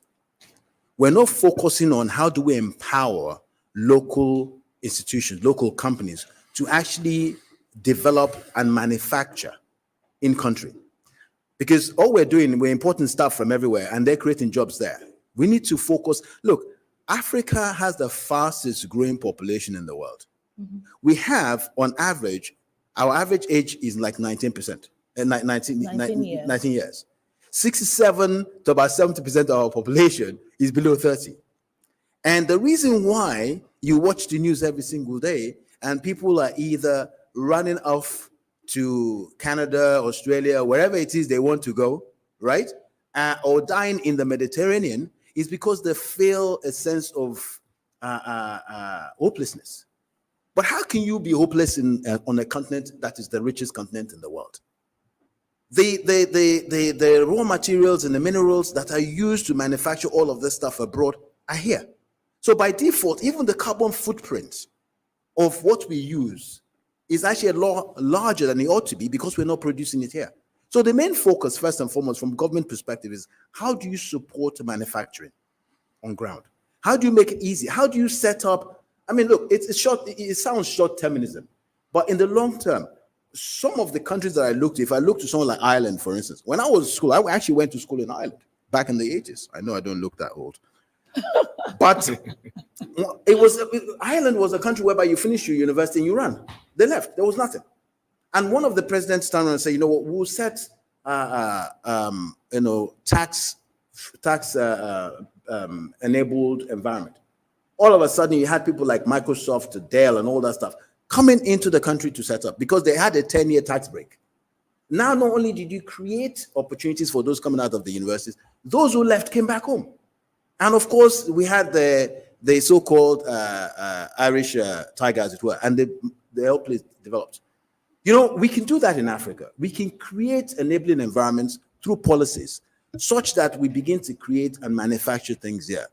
We're not focusing on how do we empower local institutions, local companies to actually develop and manufacture in country. Because all we're doing, we're importing stuff from everywhere and they're creating jobs there. We need to focus. Look, Africa has the fastest growing population in the world. Mm-hmm. We have, on average, our average age is like 19%, 19 years. 67 to about 70% of our population is below 30. And the reason why you watch the news every single day and people are either running off to Canada, Australia, wherever it is they want to go, right? Or dying in the Mediterranean is because they feel a sense of hopelessness. But how can you be hopeless on a continent that is the richest continent in the world? The raw materials and the minerals that are used to manufacture all of this stuff abroad are here. So by default, even the carbon footprint of what we use is actually a lot larger than it ought to be because we're not producing it here. So the main focus, first and foremost, from government perspective is how do you support manufacturing on ground? How do you make it easy? How do you set up? I mean, look, it sounds short-termism, but in the long term, some of the countries that I looked, if I look to someone like Ireland, for instance, when I was in school, I actually went to school in Ireland back in the 80s. I know I don't look that old. But Ireland was a country whereby you finish your university and you run. They left. There was nothing. And one of the presidents stand around and say, you know what, we'll set, tax enabled environment. All of a sudden, you had people like Microsoft, Dell, and all that stuff coming into the country to set up because they had a 10-year tax break. Now, not only did you create opportunities for those coming out of the universities, those who left came back home. And of course, we had the so-called Irish tiger, as it were, and the whole place developed. You know, we can do that in Africa. We can create enabling environments through policies such that we begin to create and manufacture things here.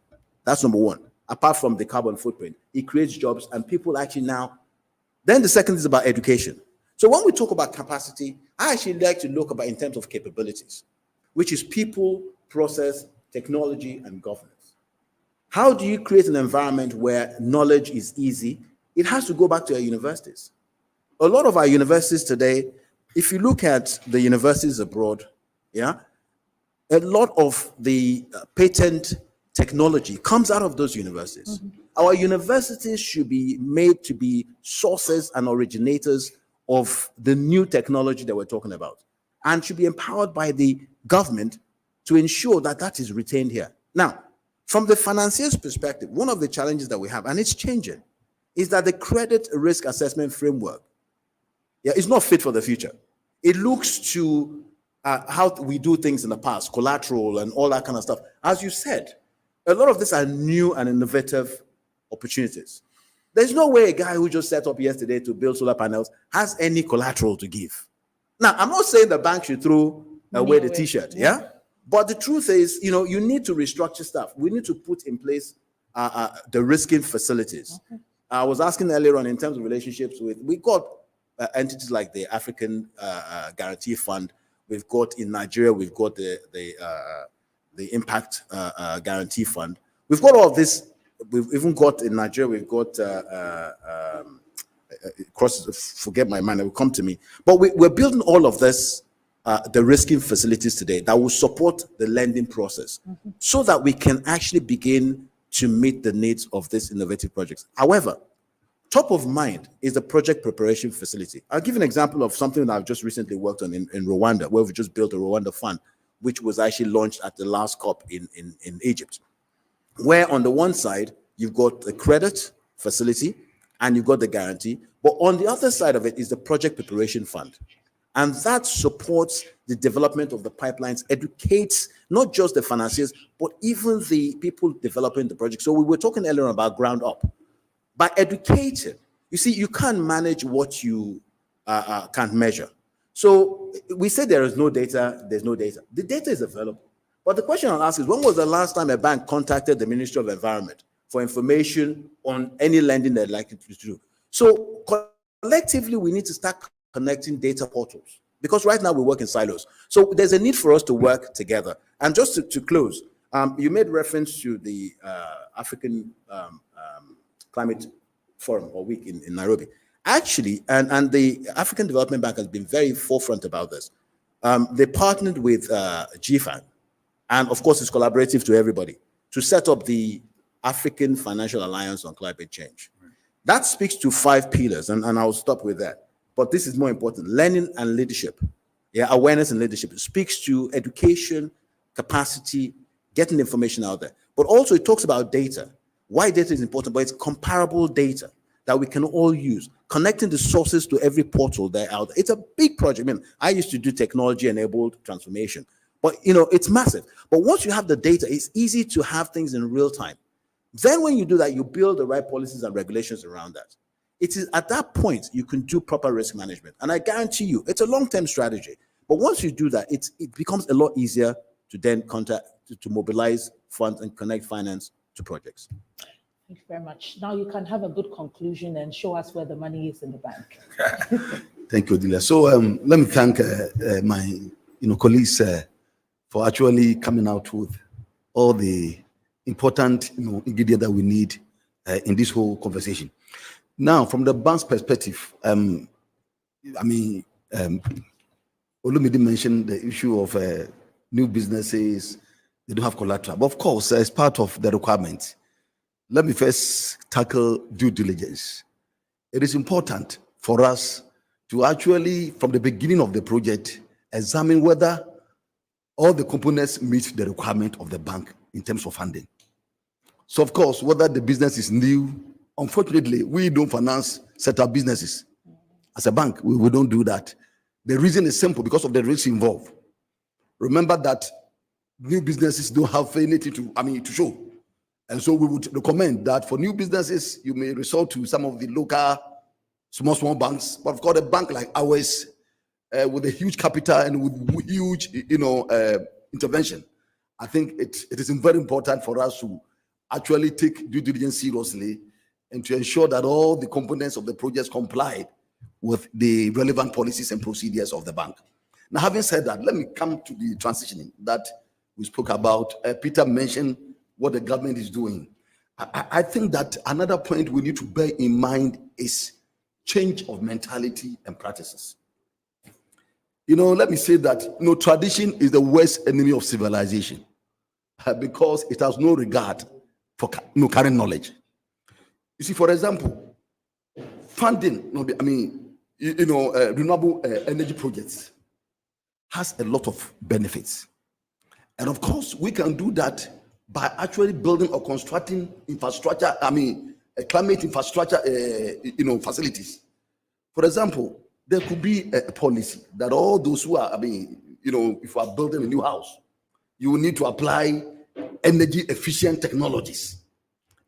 That's number one. Apart from the carbon footprint, it creates jobs and people actually now. Then the second is about education. So when we talk about capacity, I actually like to look about in terms of capabilities, which is people, process, technology, and governance. How do you create an environment where knowledge is easy? It has to go back to our universities. A lot of our universities today, if you look at the universities abroad, a lot of the patent technology comes out of those universities. Mm-hmm. Our universities should be made to be sources and originators of the new technology that we're talking about and should be empowered by the government to ensure that that is retained here. Now, from the financier's perspective, one of the challenges that we have, and it's changing, is that the credit risk assessment framework is not fit for the future. It looks to how we do things in the past, collateral and all that kind of stuff. As you said, a lot of these are new and innovative opportunities. There's no way a guy who just set up yesterday to build solar panels has any collateral to give. Now, I'm not saying the bank should throw away the t-shirt, But the truth is, you need to restructure stuff. We need to put in place de-risking facilities. I was asking earlier on in terms of relationships we got entities like the African Guarantee Fund. We've got in Nigeria, we've got the Impact Guarantee Fund. We've got all of this. We've even got in Nigeria, we've got forget my mind, it will come to me. But we're building all of this, the risking facilities today that will support the lending process so that we can actually begin to meet the needs of these innovative projects. However, top of mind is the project preparation facility. I'll give an example of something that I've just recently worked on in Rwanda, where we just built a Rwanda fund, which was actually launched at the last COP in Egypt, where on the one side, you've got the credit facility and you've got the guarantee, but on the other side of it is the project preparation fund. And that supports the development of the pipelines, educates not just the financiers, but even the people developing the project. So we were talking earlier about ground up. By educating, you see, you can't manage what you can't measure. So we say there is no data, there's no data. The data is available. But the question I'll ask is, when was the last time a bank contacted the Ministry of Environment for information on any lending they'd like to do? So collectively, we need to start connecting data portals, because right now we work in silos. So there's a need for us to work together. And just to close, you made reference to the African Climate Forum or Week in Nairobi. Actually, and the African Development Bank has been very forefront about this. They partnered with GFAN, and of course it's collaborative to everybody, to set up the African Financial Alliance on Climate Change. That speaks to 5 pillars, and I'll stop with that. But this is more important: learning and leadership. Yeah, awareness and leadership. It speaks to education, capacity, getting information out there. But also it talks about data. Why data is important, but it's comparable data that we can all use, connecting the sources to every portal that are out there. It's a big project. I mean, I used to do technology-enabled transformation, but it's massive. But once you have the data, it's easy to have things in real time. Then when you do that, you build the right policies and regulations around that. It is at that point you can do proper risk management. And I guarantee you, it's a long-term strategy. But once you do that, it becomes a lot easier to then to mobilize funds and connect finance to projects. Thank you very much. Now you can have a good conclusion and show us where the money is in the bank. Thank you, Odilia. So let me thank my colleagues for actually coming out with all the important ingredient that we need in this whole conversation. Now, from the bank's perspective, Olumide mentioned the issue of new businesses. They don't have collateral. But of course, as part of the requirement, let me first tackle due diligence. It is important for us to actually, from the beginning of the project, examine whether all the components meet the requirement of the bank in terms of funding. So, of course, whether the business is new, unfortunately, we don't finance set-up businesses. As a bank, we don't do that. The reason is simple: because of the risks involved. Remember that new businesses don't have anything to show. And so we would recommend that for new businesses, you may resort to some of the local small banks. But of course, a bank like ours, with a huge capital and with huge, intervention, I think it is very important for us to actually take due diligence seriously and to ensure that all the components of the projects comply with the relevant policies and procedures of the bank. Now, having said that, let me come to the transitioning that we spoke about. Peter mentioned what the government is doing. I think that another point we need to bear in mind is change of mentality and practices. Let me say that tradition is the worst enemy of civilization, because it has no regard for current knowledge. You see, for example, funding, renewable energy projects has a lot of benefits. And of course, we can do that by actually building or constructing infrastructure, climate infrastructure, facilities. For example, there could be a policy that all those who are, if you are building a new house, you will need to apply energy efficient technologies,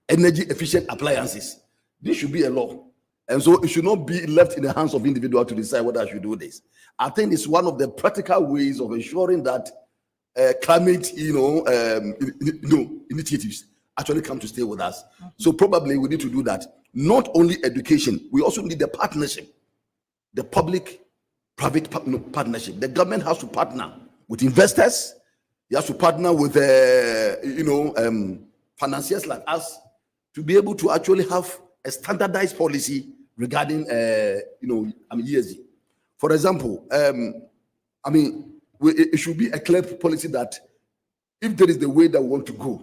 energy efficient appliances. This should be a law. And so it should not be left in the hands of individuals to decide whether I should do this. I think it's one of the practical ways of ensuring that climate, initiatives actually come to stay with us. So probably we need to do that. Not only education, we also need the partnership, the public-private partnership. The government has to partner with investors. It has to partner with, financiers like us to be able to actually have a standardized policy regarding, ESG. For example, it should be a clear policy that if there is the way that we want to go,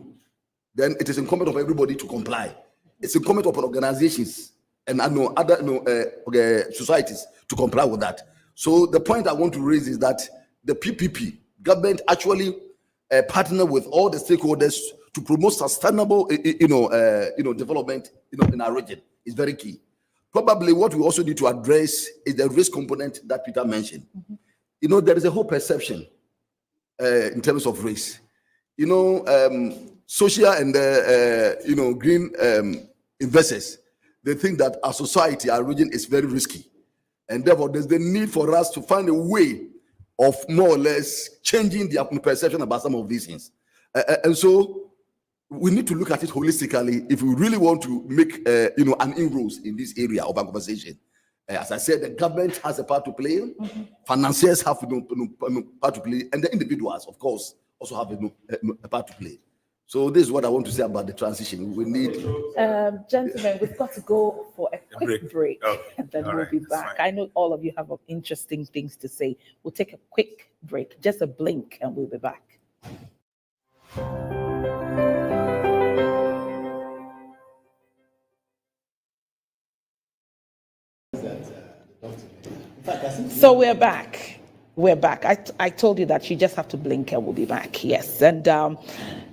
then it is incumbent of everybody to comply. It's incumbent upon organizations and other societies to comply with that. So the point I want to raise is that the PPP government actually partner with all the stakeholders to promote sustainable, development, in our region is very key. Probably what we also need to address is the risk component that Peter mentioned. There is a whole perception in terms of race. Social and green investors, they think that our society, our region is very risky, and therefore there's the need for us to find a way of more or less changing their perception about some of these things. And so we need to look at it holistically if we really want to make an inroads in this area of our conversation. As I said, the government has a part to play, financiers have a part to play, and the individuals, of course, also have a part to play. So this is what I want to say about the transition. We need... Gentlemen, we've got to go for a quick break, and then we'll be back. I know all of you have interesting things to say. We'll take a quick break, just a blink, and we'll be back. So we're back. We're back. I told you that you just have to blink and we'll be back. Yes. And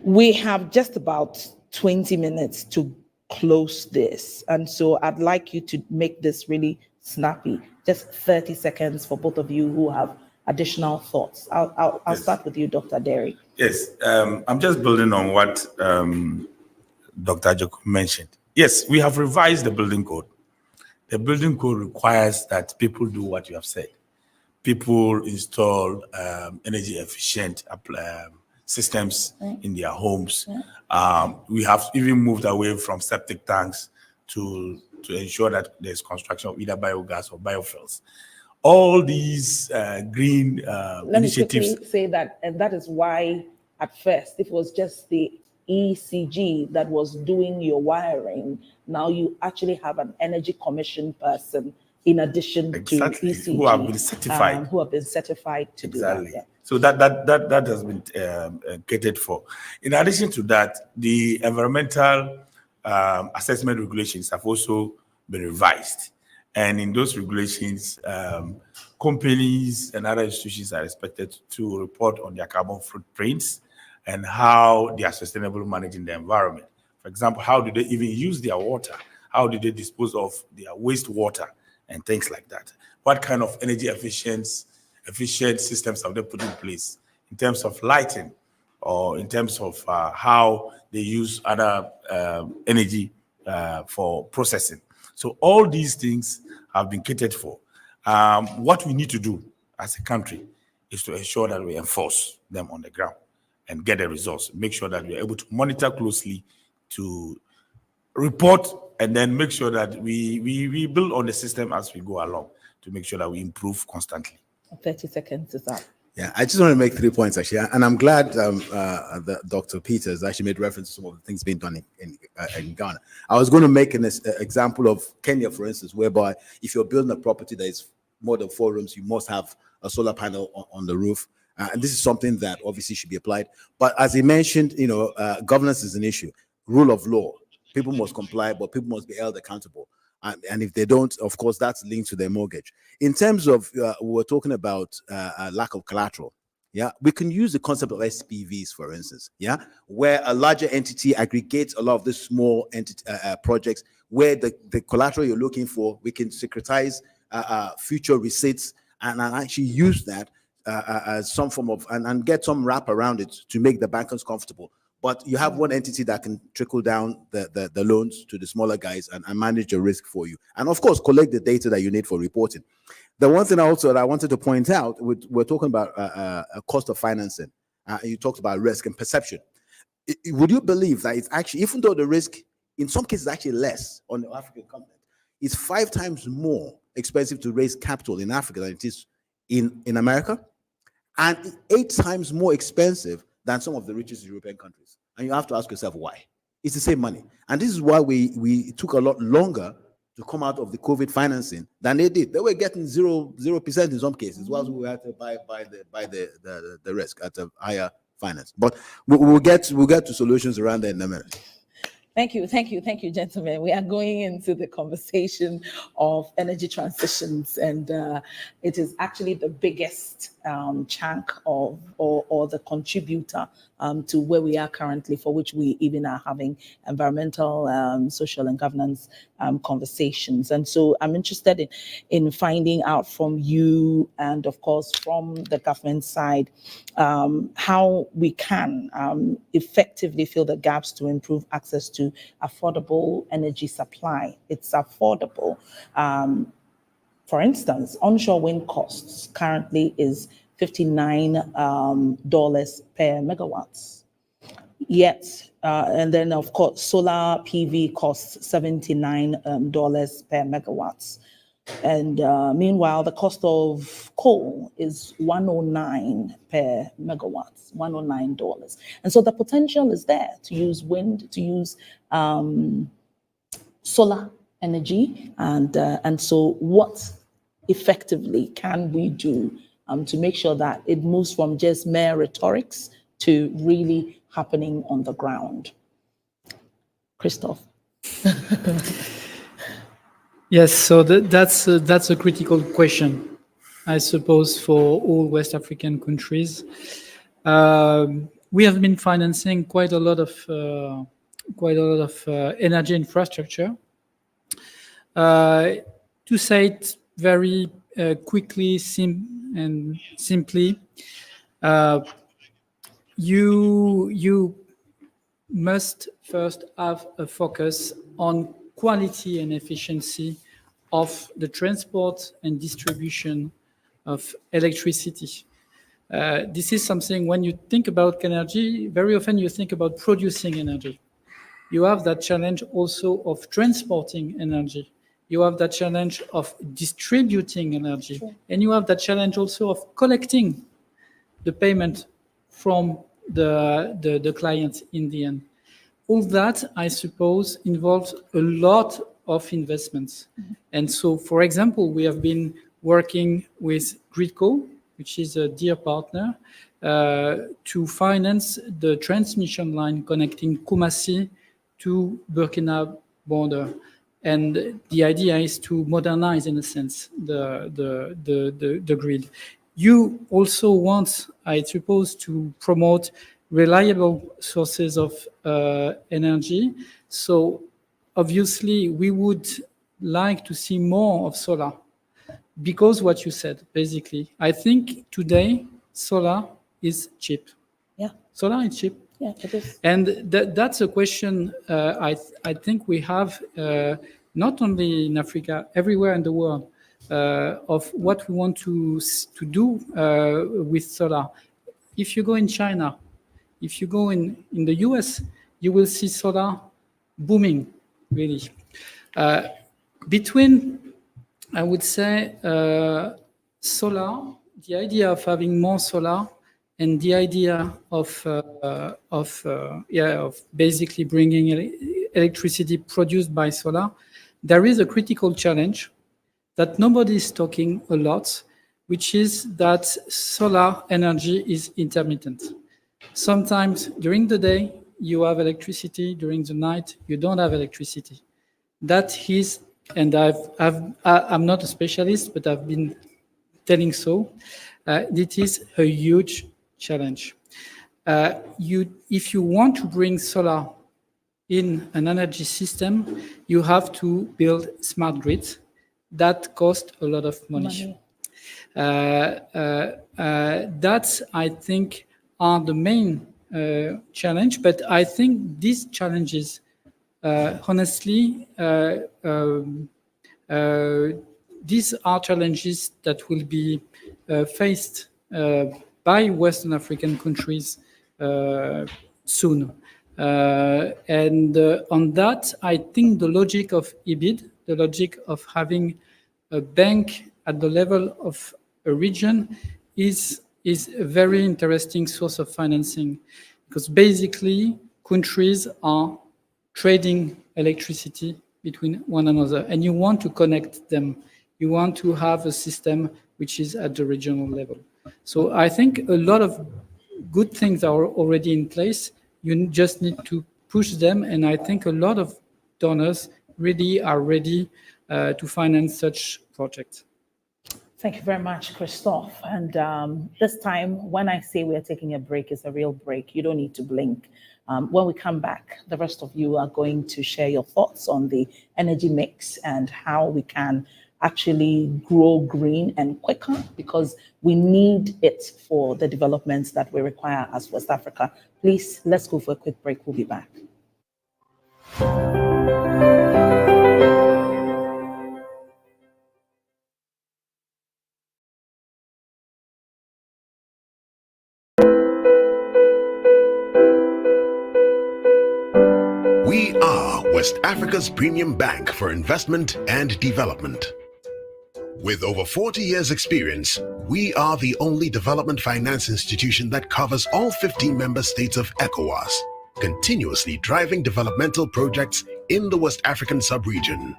we have just about 20 minutes to close this. And so I'd like you to make this really snappy. Just 30 seconds for both of you who have additional thoughts. I'll start with you, Dr. Derry. Yes. I'm just building on what Dr. Agyekum mentioned. Yes, we have revised the building code. The building code requires that people do what you have said. People install energy efficient systems in their homes. We have even moved away from septic tanks to ensure that there's construction of either biogas or biofuels. All these green Let initiatives. me quickly say that, and that is why at first it was just the ECG that was doing your wiring. Now you actually have an energy commission person in addition to ECG who have been certified. To do that. Yeah. So that has been catered for. In addition to that, the environmental assessment regulations have also been revised, and in those regulations, companies and other institutions are expected to report on their carbon footprints and how they are sustainable managing the environment. For example, how do they even use their water? How do they dispose of their wastewater and things like that? What kind of energy efficient systems have they put in place in terms of lighting or in terms of how they use other energy for processing? So all these things have been catered for. What we need to do as a country is to ensure that we enforce them on the ground and get the results. Make sure that we're able to monitor closely, to report, and then make sure that we build on the system as we go along to make sure that we improve constantly. 30 seconds is up. Yeah, I just want to make 3 points actually, and I'm glad that Dr. Peters actually made reference to some of the things being done in Ghana. I was going to make an example of Kenya, for instance, whereby if you're building a property that is more than 4 rooms, you must have a solar panel on the roof. And this is something that obviously should be applied. But as he mentioned, governance is an issue. Rule of law. People must comply, but people must be held accountable. And if they don't, of course, that's linked to their mortgage. In terms of, we're talking about lack of collateral. Yeah, we can use the concept of SPVs, for instance. Yeah, where a larger entity aggregates a lot of the small projects, where the collateral you're looking for, we can securitize future receipts and actually use that as some form of and get some wrap around it to make the bankers comfortable. But you have one entity that can trickle down the loans to the smaller guys and manage the risk for you. And of course, collect the data that you need for reporting. The one thing also that I wanted to point out, we're talking about a cost of financing. You talked about risk and perception. would you believe that it's actually, even though the risk in some cases is actually less on the African continent, it's 5 times more expensive to raise capital in Africa than it is in America, and 8 times more expensive than some of the richest European countries. And you have to ask yourself why. It's the same money. And this is why we took a lot longer to come out of the COVID financing than they did. They were getting 0% in some cases, whilst we had to buy the risk at a higher finance. But we'll get to solutions around that in a minute. Thank you, gentlemen. We are going into the conversation of energy transitions, and it is actually the biggest chunk of or the contributor to where we are currently, for which we even are having environmental, social, and governance conversations. And so I'm interested in finding out from you, and of course from the government side, how we can effectively fill the gaps to improve access to affordable energy supply. It's affordable. For instance, onshore wind costs currently is $59 per megawatts. Yet, and then of course, solar PV costs $79 per megawatts. And meanwhile, the cost of coal is $109 per megawatts, $109. And so the potential is there to use wind, to use solar energy. And so what effectively can we do to make sure that it moves from just mere rhetorics to really happening on the ground? Christoph. Yes, so that's a critical question, I suppose, for all West African countries. We have been financing quite a lot of energy infrastructure. To say it very quickly and simply, you must first have a focus on quality and efficiency of the transport and distribution of electricity. This is something, when you think about energy, very often you think about producing energy. You have that challenge also of transporting energy. You have that challenge of distributing energy. Sure. And you have that challenge also of collecting the payment from the client in the end. All that, I suppose, involves a lot of investments. Mm-hmm. And so, for example, we have been working with Gridco, which is a dear partner, to finance the transmission line connecting Kumasi to Burkina border. And the idea is to modernize, in a sense, the grid. You also want, I suppose, to promote reliable sources of energy. So obviously, we would like to see more of solar, because what you said, basically, I think today solar is cheap. Yeah. Solar is cheap. Yeah, it is. And that's a question I think we have not only in Africa, everywhere in the world, of what we want to do with solar. If you go in China, if you go in the US, you will see solar booming, really. Between, I would say, solar, the idea of having more solar, and the idea of basically bringing electricity produced by solar, there is a critical challenge that nobody is talking a lot, which is that solar energy is intermittent. Sometimes during the day, you have electricity. During the night, you don't have electricity. That is, and I'm not a specialist, but I've been telling so, it is a huge challenge. If you want to bring solar in an energy system, you have to build smart grids. That costs a lot of money. That's, I think, are the main challenge. But I think these challenges, honestly, these are challenges that will be faced by Western African countries soon. On that, I think the logic of EBID, the logic of having a bank at the level of a region is a very interesting source of financing, because basically countries are trading electricity between one another, and you want to connect them. You want to have a system which is at the regional level. So I think a lot of good things are already in place. You just need to push them, and I think a lot of donors really are ready to finance such projects. Thank you very much, Christophe. And this time, when I say we are taking a break, it's a real break. You don't need to blink. When we come back, the rest of you are going to share your thoughts on the energy mix and how we can actually grow green and quicker, because we need it for the developments that we require as West Africa. Please, let's go for a quick break. We'll be back. We are West Africa's premium bank for investment and development. With over 40 years' experience, we are the only development finance institution that covers all 15 member states of ECOWAS, continuously driving developmental projects in the West African sub-region.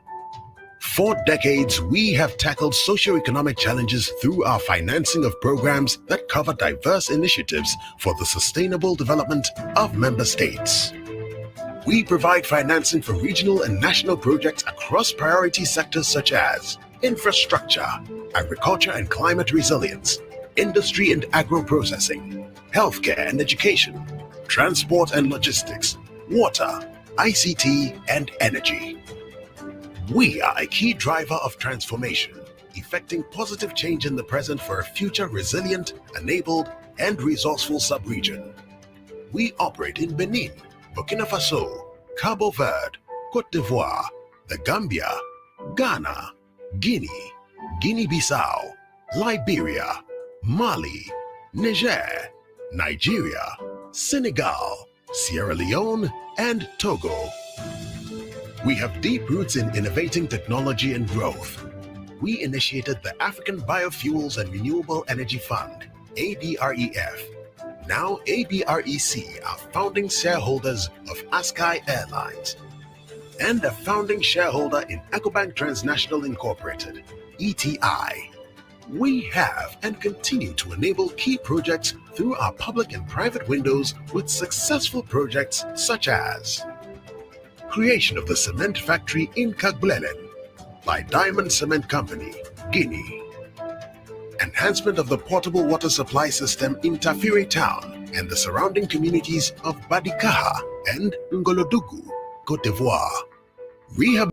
For decades, we have tackled socio-economic challenges through our financing of programs that cover diverse initiatives for the sustainable development of member states. We provide financing for regional and national projects across priority sectors such as infrastructure, agriculture and climate resilience, industry and agro-processing, healthcare and education, transport and logistics, water, ICT, and energy. We are a key driver of transformation, effecting positive change in the present for a future resilient, enabled, and resourceful sub-region. We operate in Benin, Burkina Faso, Cabo Verde, Côte d'Ivoire, the Gambia, Ghana, Guinea, Guinea-Bissau, Liberia, Mali, Niger, Nigeria, Senegal, Sierra Leone, and Togo. We have deep roots in innovating technology and growth. We initiated the African Biofuels and Renewable Energy Fund, ABREF. Now ABREC are founding shareholders of Askai Airlines and a founding shareholder in Ecobank Transnational Incorporated, ETI. We have and continue to enable key projects through our public and private windows with successful projects such as creation of the cement factory in Kagbelen by Diamond Cement Company, Guinea. Enhancement of the portable water supply system in Tafiri Town and the surrounding communities of Badikaha and Ngolodugu, Côte d'Ivoire. Rehab.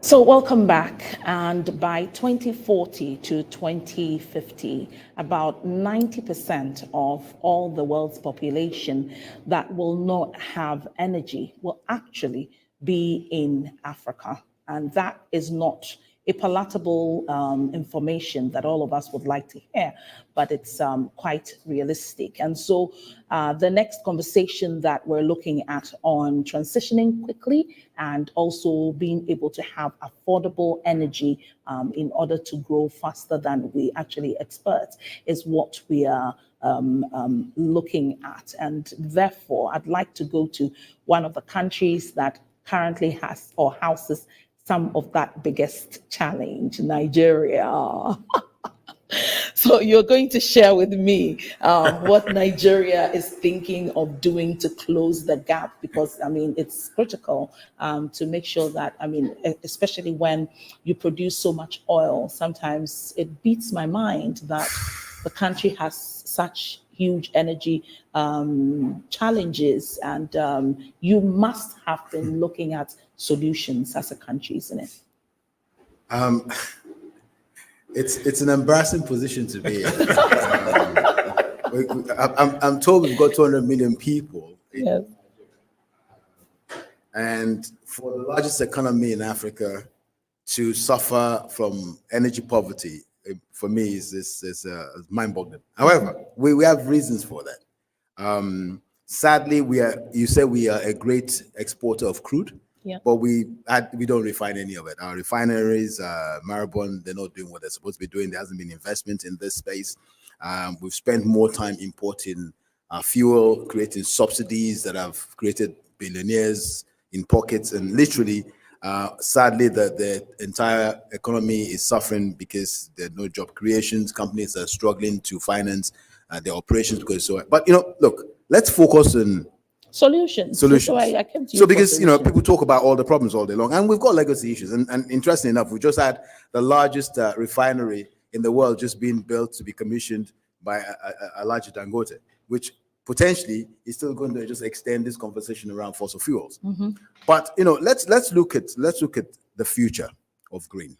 So welcome back. And by 2040 to 2050, about 90% of all the world's population that will not have energy will actually be in Africa. And that is not a palatable information that all of us would like to hear, but it's quite realistic. And so the next conversation that we're looking at on transitioning quickly and also being able to have affordable energy in order to grow faster than we actually expect is what we are looking at. And therefore, I'd like to go to one of the countries that currently has or houses some of that biggest challenge, Nigeria. So So you're going to share with me what Nigeria is thinking of doing to close the gap, because I mean it's critical to make sure that, I mean, especially when you produce so much oil, sometimes it beats my mind that the country has such huge energy challenges, and you must have been looking at solutions as a country, isn't it? It's an embarrassing position to be in. I'm told we've got 200 million people. Yes. And for the largest economy in Africa to suffer from energy poverty, for me, is mind-boggling. However, we have reasons for that. Sadly, you say we are a great exporter of crude, Yeah. but we don't refine any of it. Our refineries, Maribon, they're not doing what they're supposed to be doing. There hasn't been investment in this space. We've spent more time importing fuel, creating subsidies that have created billionaires in pockets, and literally, sadly, the entire economy is suffering because there are no job creations. Companies are struggling to finance their operations because so. But look, let's focus on Solutions. So I came to you so for because solutions. people talk about all the problems all day long, and we've got legacy issues. And interestingly enough, we just had the largest refinery in the world just being built to be commissioned by a larger Dangote, which potentially is still going to just extend this conversation around fossil fuels. But let's look at the future of green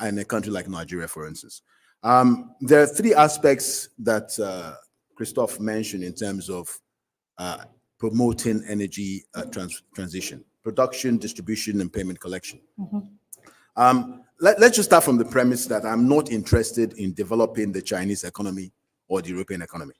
in a country like Nigeria, for instance. There are three aspects that Christophe mentioned in terms of promoting energy transition: production, distribution, and payment collection. Let's just start from the premise that I'm not interested in developing the Chinese economy or the European economy.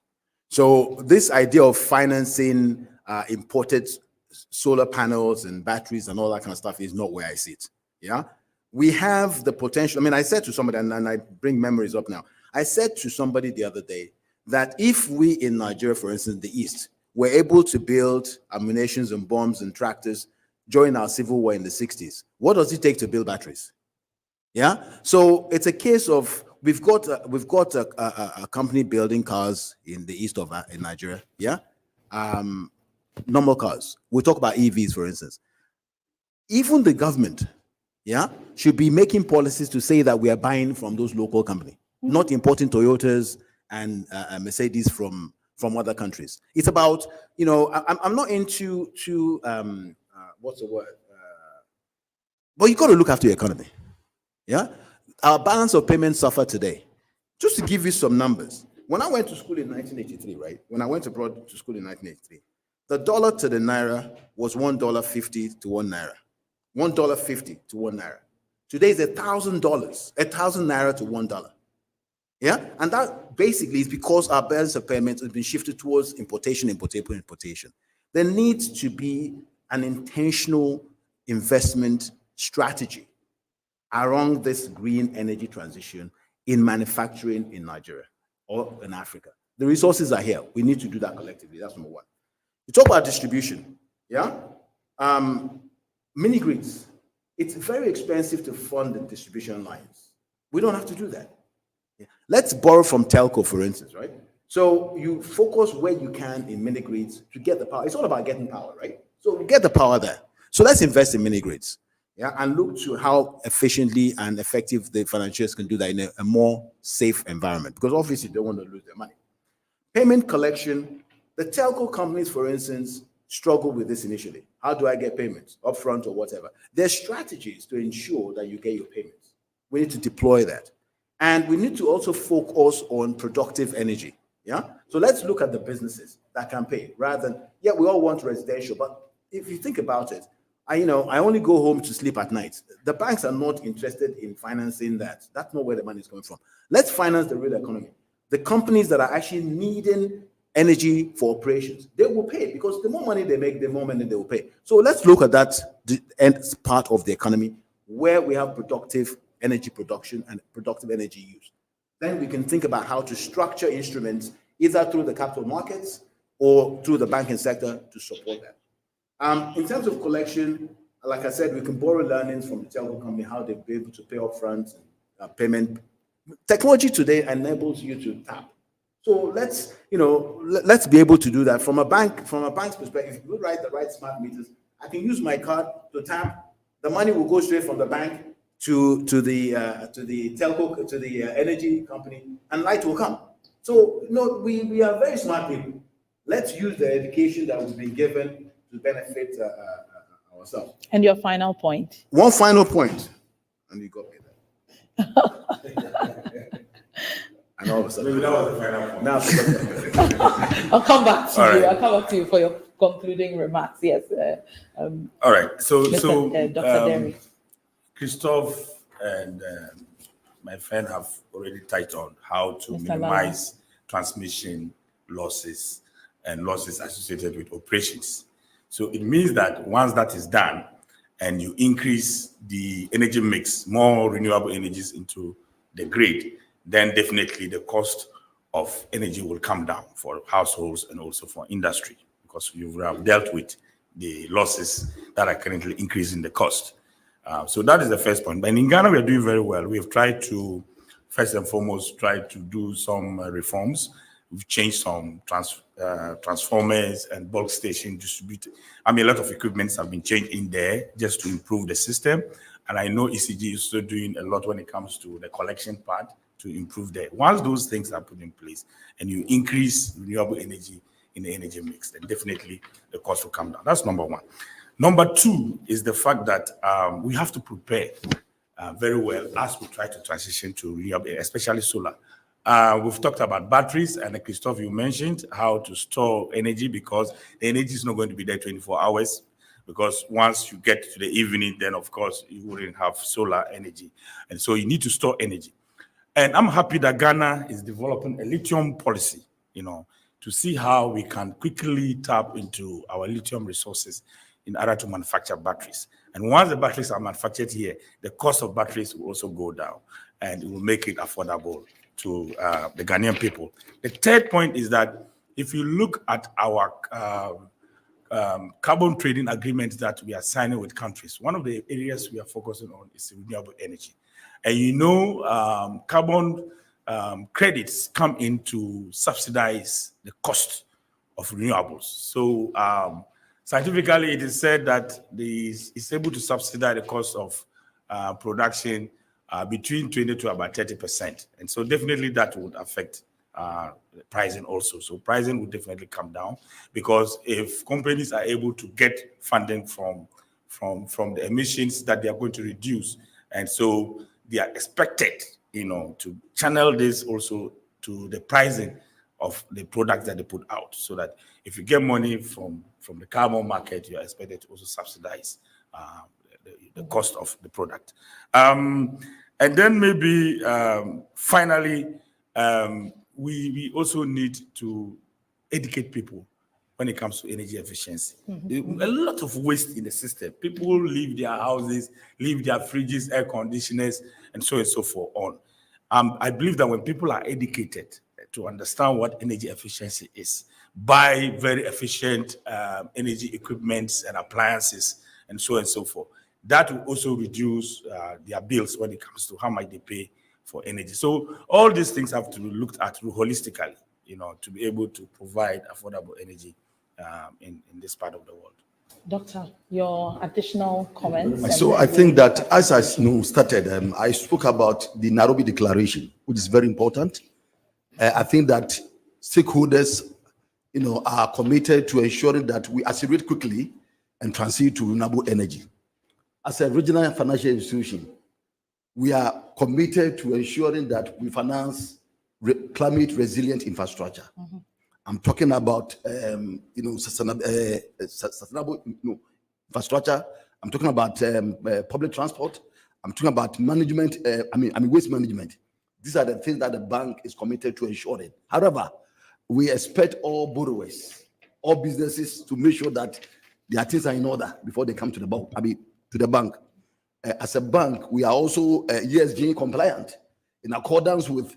So this idea of financing imported solar panels and batteries and all that kind of stuff is not where I see it. Yeah, we have the potential. I mean, I said to somebody, and I bring memories up now. I said to somebody the other day that if we in Nigeria, for instance, the East, were able to build ammunitions and bombs and tractors during our civil war in the 60s, what does it take to build batteries? Yeah, so it's a case of we've got a company building cars in the east of in Nigeria. Yeah, normal cars. We talk about EVs, for instance. Even the government, should be making policies to say that we are buying from those local companies, not importing Toyotas and Mercedes from other countries. It's about I'm not into what's the word? But you got to look after your economy. Yeah, our balance of payments suffer today. Just to give you some numbers, when I went to school in 1983, right? When I went abroad to school in 1983, the dollar to the naira was $1.50 to 1 naira. $1.50 to 1 naira. Today is $1,000, 1,000 naira to $1. Yeah, and that basically is because our balance of payments has been shifted towards importation. There needs to be an intentional investment strategy around this green energy transition in manufacturing in Nigeria or in Africa. The resources are here. We need to do that collectively. That's number one. You talk about distribution. Yeah, mini grids. It's very expensive to fund the distribution lines. We don't have to do that. Yeah. Let's borrow from telco, for instance, right? So you focus where you can in mini grids to get the power. It's all about getting power, right? So we get the power there. So let's invest in mini grids. Yeah, and look to how efficiently and effective the financiers can do that in a more safe environment, because obviously they don't want to lose their money. Payment collection, the telco companies, for instance, struggle with this initially. How do I get payments, upfront or whatever? There's strategies to ensure that you get your payments. We need to deploy that. And we need to also focus on productive energy. Yeah, so let's look at the businesses that can pay rather than, we all want residential, but if you think about it, I only go home to sleep at night. The banks are not interested in financing that. That's not where the money is coming from. Let's finance the real economy. The companies that are actually needing energy for operations, they will pay, because the more money they make, the more money they will pay. So let's look at that end part of the economy where we have productive energy production and productive energy use. Then we can think about how to structure instruments either through the capital markets or through the banking sector to support that. In terms of collection, like I said, we can borrow learnings from the telco company, how they'll be able to pay upfront, payment technology today enables you to tap. So let's be able to do that from a bank's perspective. If you write the right smart meters, I can use my card to tap. The money will go straight from the bank to the telco, to the energy company, and light will come. So we are very smart people. Let's use the education that we've been given to benefit ourselves. And your final point. One final point, and you got me there. And all of a sudden, Maybe that was the final point. now I'll come back to All you. right. I'll come back to you for your concluding remarks. Yes. All right. So Dr. Derry. Christophe and my friend have already touched on how to Mr. minimize transmission losses and losses associated with operations. So it means that once that is done and you increase the energy mix, more renewable energies into the grid, then definitely the cost of energy will come down for households and also for industry, because you have dealt with the losses that are currently increasing the cost. So that is the first point. But in Ghana, we are doing very well. We have tried to, first and foremost, try to do some reforms. We've changed some transformers and bulk station distributed. I mean, a lot of equipments have been changed in there just to improve the system. And I know ECG is still doing a lot when it comes to the collection part to improve that. Once those things are put in place and you increase renewable energy in the energy mix, then definitely the cost will come down. That's number one. Number two is the fact that we have to prepare very well as we try to transition to renewable, especially solar. We've talked about batteries, and Christophe, you mentioned how to store energy, because the energy is not going to be there 24 hours. Because once you get to the evening, then of course you wouldn't have solar energy. And so you need to store energy. And I'm happy that Ghana is developing a lithium policy, to see how we can quickly tap into our lithium resources in order to manufacture batteries. And once the batteries are manufactured here, the cost of batteries will also go down, and it will make it affordable to the Ghanaian people. The third point is that if you look at our carbon trading agreements that we are signing with countries, one of the areas we are focusing on is renewable energy. And carbon credits come in to subsidize the cost of renewables. So scientifically, it is said that it's able to subsidize the cost of production between 20 to about 30%. And so definitely that would affect pricing also. So pricing would definitely come down, because if companies are able to get funding from the emissions that they are going to reduce, and so they are expected, to channel this also to the pricing of the products that they put out, so that if you get money from the carbon market, you are expected to also subsidize the cost of the product. And then maybe finally, we also need to educate people when it comes to energy efficiency. A lot of waste in the system. People leave their houses, leave their fridges, air conditioners, and so on and so forth on. I believe that when people are educated to understand what energy efficiency is, buy very efficient energy equipments and appliances, and so on and so forth, that will also reduce their bills when it comes to how much they pay for energy. So all these things have to be looked at holistically, to be able to provide affordable energy in this part of the world. Doctor, your additional comments? So I think that as I started, I spoke about the Nairobi Declaration, which is very important. I think that stakeholders, are committed to ensuring that we accelerate quickly and transit to renewable energy. As a regional financial institution, we are committed to ensuring that we finance climate resilient infrastructure. I'm talking about sustainable infrastructure. I'm talking about public transport. I'm talking about management. Waste management. These are the things that the bank is committed to ensuring. However, we expect all borrowers, all businesses, to make sure that their things are in order before they come to the bank. To the bank. As a bank, we are also ESG compliant in accordance with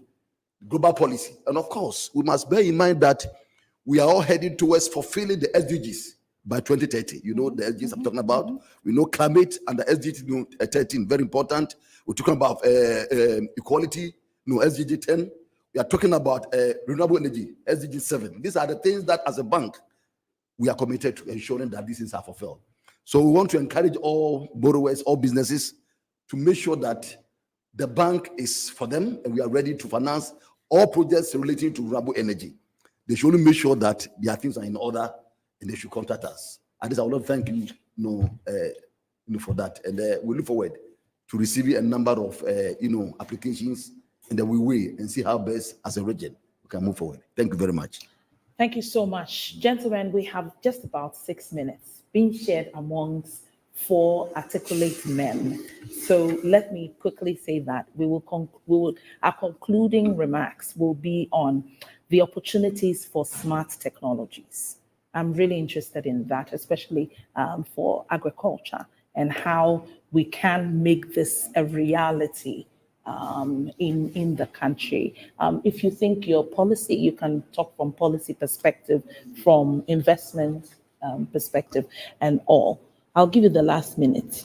global policy. And of course, we must bear in mind that we are all heading towards fulfilling the SDGs by 2030. The SDGs I'm talking about. We know climate and the SDG 13, very important. We're talking about equality, SDG 10. We are talking about renewable energy, SDG 7. These are the things that as a bank, we are committed to ensuring that these things are fulfilled. So we want to encourage all borrowers, all businesses to make sure that the bank is for them and we are ready to finance all projects relating to renewable energy. They should only make sure that their things are in order and they should contact us. At least I would like to thank you, for that. And we look forward to receiving a number of, applications, and then we weigh and see how best as a region we can move forward. Thank you very much. Thank you so much. Gentlemen, we have just about 6 minutes being shared amongst 4 articulate men. So let me quickly say that we will conclude, our concluding remarks will be on the opportunities for smart technologies. I'm really interested in that, especially for agriculture and how we can make this a reality in the country. If you think your policy, you can talk from policy perspective, from investment perspective and all. I'll give you the last minute,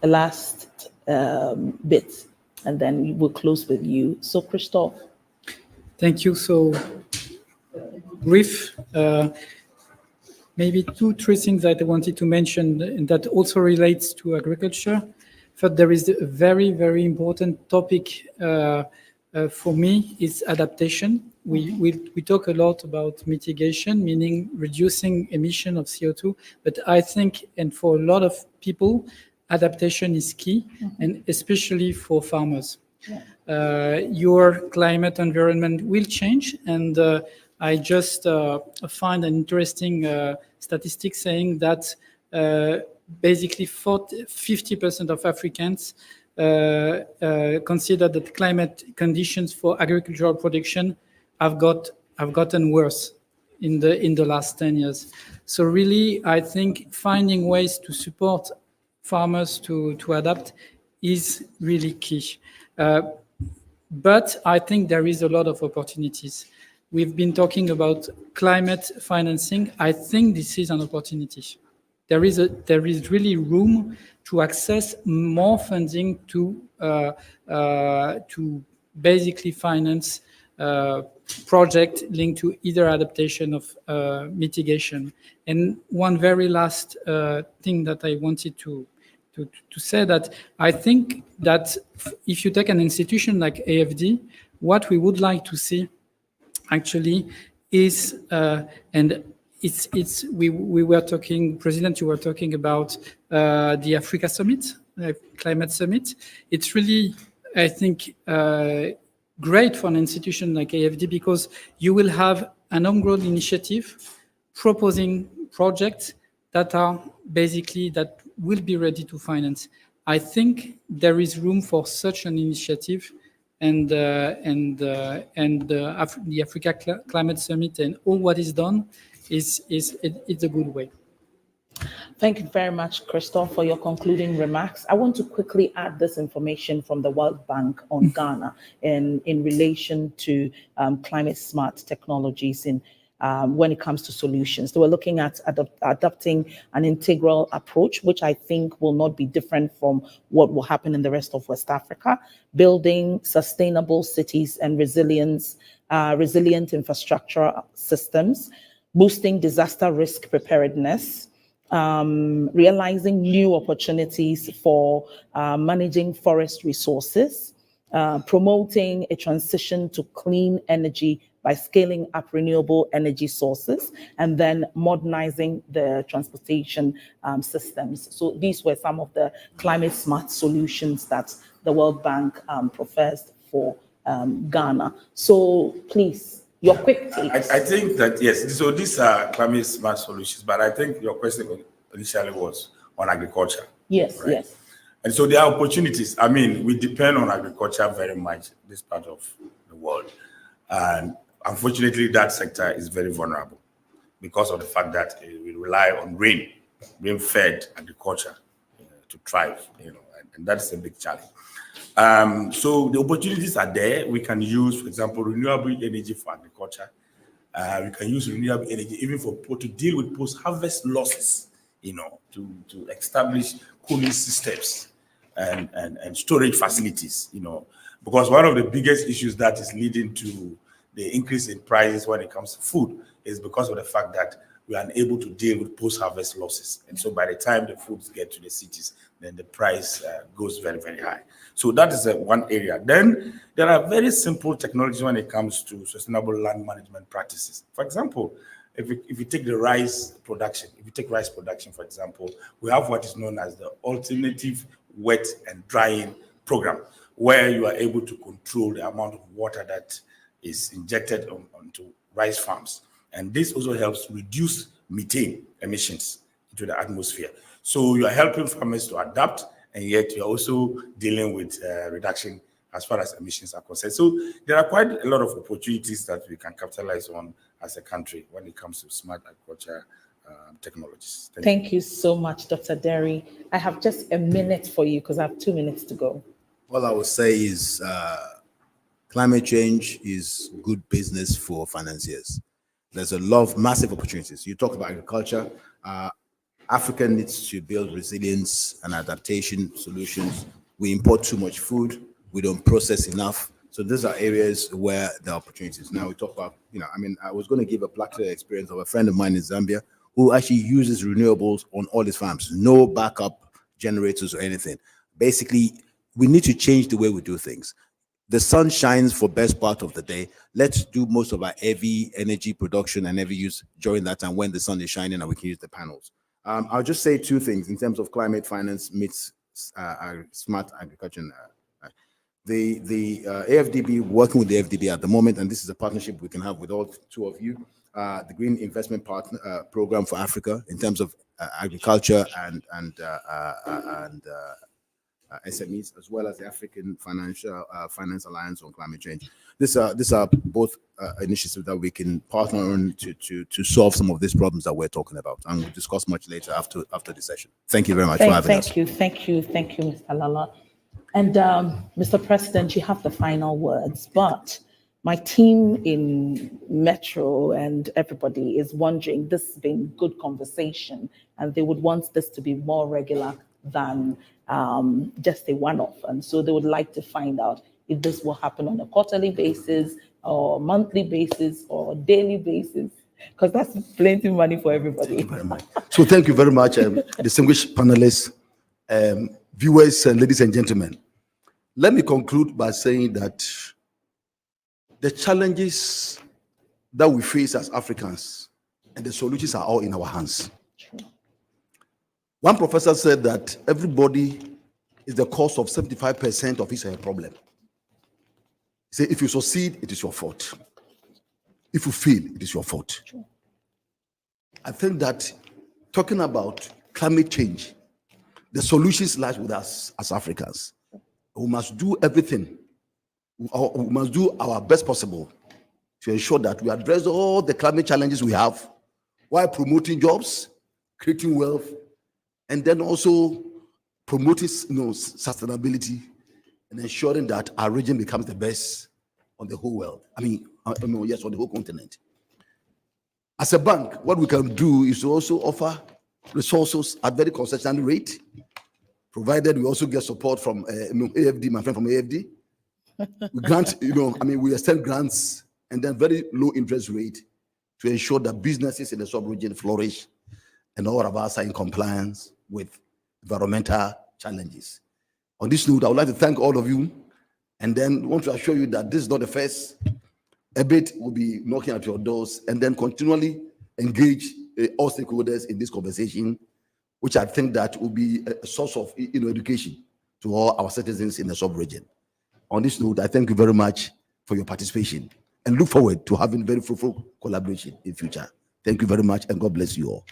the last bit, and then we'll close with you. So Christophe. Thank you. So brief, maybe 2-3 things that I wanted to mention, and that also relates to agriculture. But there is a very, very important topic for me is adaptation. We talk a lot about mitigation, meaning reducing emission of CO2, but I think, and for a lot of people, adaptation is key, and especially for farmers. Your climate environment will change, and I just find an interesting statistic saying that basically 50% of Africans consider that climate conditions for agricultural production have gotten worse in the last 10 years. So really, I think finding ways to support farmers to adapt is really key. But I think there is a lot of opportunities. We've been talking about climate financing. I think this is an opportunity. There is really room to access more funding to basically finance project linked to either adaptation of mitigation. And one very last thing that I wanted to say, that I think that if you take an institution like AFD, what we would like to see actually is, and we were talking, President, you were talking about the Africa Summit, Climate Summit. It's really, I think, great for an institution like AFD, because you will have an homegrown initiative proposing projects that are basically, that will be ready to finance. I think there is room for such an initiative, and the Africa Climate Summit and all what is done it's a good way. Thank you very much, Christophe, for your concluding remarks. I want to quickly add this information from the World Bank on Ghana in relation to climate smart technologies in when it comes to solutions. They were looking at adopting an integral approach, which I think will not be different from what will happen in the rest of West Africa, building sustainable cities and resilient infrastructure systems, boosting disaster risk preparedness, realizing new opportunities for managing forest resources, promoting a transition to clean energy by scaling up renewable energy sources, and then modernizing the transportation systems. So these were some of the climate smart solutions that the World Bank professed for Ghana. So please, your quick takes. I think that, yes, so these are climate smart solutions, but I think your question initially was on agriculture. Yes, right? Yes. And so there are opportunities. I mean, we depend on agriculture very much, this part of the world. And unfortunately, that sector is very vulnerable because of the fact that we rely on rain-fed agriculture to thrive, and that's a big challenge. So the opportunities are there. We can use, for example, renewable energy for agriculture. We can use renewable energy even to deal with post-harvest losses, to establish cooling systems and storage facilities, Because one of the biggest issues that is leading to the increase in prices when it comes to food is because of the fact that we are unable to deal with post-harvest losses. And so by the time the foods get to the cities, then the price goes very, very high. So that is one area. Then there are very simple technologies when it comes to sustainable land management practices. For example, if you take the rice production, for example, we have what is known as the alternative wet and drying program, where you are able to control the amount of water that is injected onto rice farms. And this also helps reduce methane emissions into the atmosphere. So you are helping farmers to adapt, and yet you're also dealing with reduction as far as emissions are concerned. So there are quite a lot of opportunities that we can capitalize on as a country when it comes to smart agriculture technologies. Thank you so much, Dr. Derry. I have just a minute for you because I have 2 minutes to go. All I would say is climate change is good business for financiers. There's a lot of massive opportunities. You talk about agriculture. Africa needs to build resilience and adaptation solutions. We import too much food. We don't process enough. So these are areas where there are opportunities. Now we talk about, I was going to give a practical experience of a friend of mine in Zambia who actually uses renewables on all his farms. No backup generators or anything. Basically, we need to change the way we do things. The sun shines for best part of the day. Let's do most of our heavy energy production and heavy use during that time when the sun is shining and we can use the panels. I'll just say two things in terms of climate finance meets smart agriculture. The AFDB, working with the FDB at the moment, and this is a partnership we can have with all two of you, the Green Investment Partner Program for Africa in terms of agriculture and SMEs, as well as the African Finance Alliance on Climate Change. These are both initiatives that we can partner on to solve some of these problems that we're talking about, and we'll discuss much later after the session. Thank you very much for having us. Thank you, Mr. Lala. And Mr. President, you have the final words, but my team in Metro and everybody is wondering, this has been good conversation, and they would want this to be more regular than just a one-off. And so they would like to find out if this will happen on a quarterly basis or monthly basis or daily basis, because that's plenty of money for everybody. Thank you very much. So thank you very much, distinguished panelists, viewers, and ladies and gentlemen. Let me conclude by saying that the challenges that we face as Africans and the solutions are all in our hands. One professor said that everybody is the cause of 75% of his problem. He said, if you succeed, it is your fault. If you fail, it is your fault. I think that talking about climate change, the solutions lies with us as Africans. We must do everything. We must do our best possible to ensure that we address all the climate challenges we have while promoting jobs, creating wealth, and then also promoting sustainability and ensuring that our region becomes the best on the whole world. Yes, on the whole continent. As a bank, what we can do is to also offer resources at very concessional rate, provided we also get support from AFD, my friend from AFD. We grant, we extend grants and then very low interest rate to ensure that businesses in the sub-region flourish and all of us are in compliance with environmental challenges. On this note, I would like to thank all of you and then want to assure you that this is not the first. EBID will be knocking at your doors and then continually engage all stakeholders in this conversation, which I think that will be a source of education to all our citizens in the sub-region. On this note, I thank you very much for your participation and look forward to having very fruitful collaboration in future. Thank you very much and God bless you all.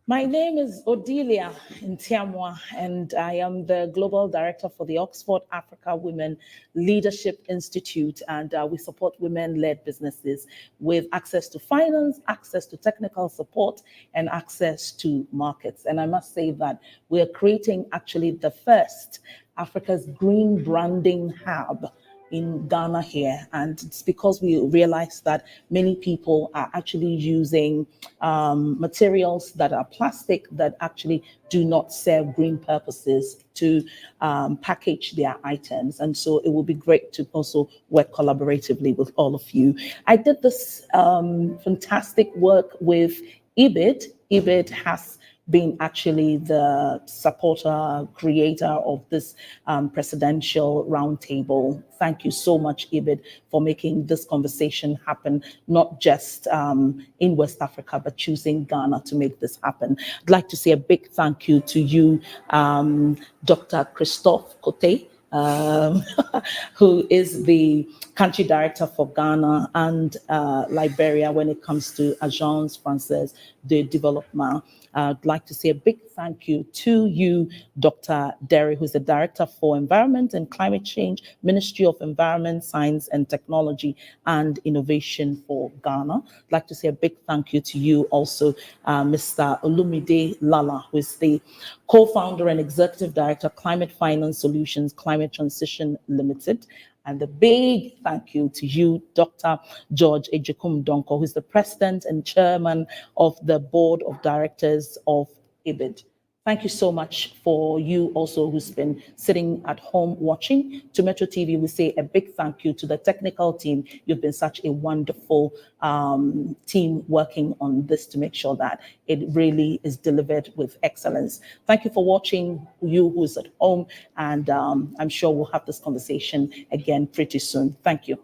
My name is Odilia Ntiamwa, and I am the Global Director for the Oxford Africa Women Leadership Institute, and we support women-led businesses with access to finance, access to technical support, and access to markets. And I must say that we are creating actually the first Africa's green branding hub in Ghana here, and it's because we realize that many people are actually using materials that are plastic that actually do not serve green purposes to package their items. And so it will be great to also work collaboratively with all of you. I did this fantastic work with EBID. EBID has been actually the supporter, creator of this presidential roundtable. Thank you so much, EBID, for making this conversation happen, not just in West Africa, but choosing Ghana to make this happen. I'd like to say a big thank you to you, Dr. Christophe Cote, who is the country director for Ghana and Liberia when it comes to Agence Française de Développement. I'd like to say a big thank you to you, Dr. Derry, who's the Director for Environment and Climate Change, Ministry of Environment, Science and Technology and Innovation for Ghana. I'd like to say a big thank you to you also, Mr. Olumide Lala, who is the co-founder and executive director, Climate Finance Solutions, Climate Transition Limited. And a big thank you to you, Dr. George Agyekum Donkor, who's the president and chairman of the board of directors of EBID. Thank you so much for you also who's been sitting at home watching. To Metro TV, we say a big thank you to the technical team. You've been such a wonderful team working on this to make sure that it really is delivered with excellence. Thank you for watching, you who's at home, and I'm sure we'll have this conversation again pretty soon. Thank you.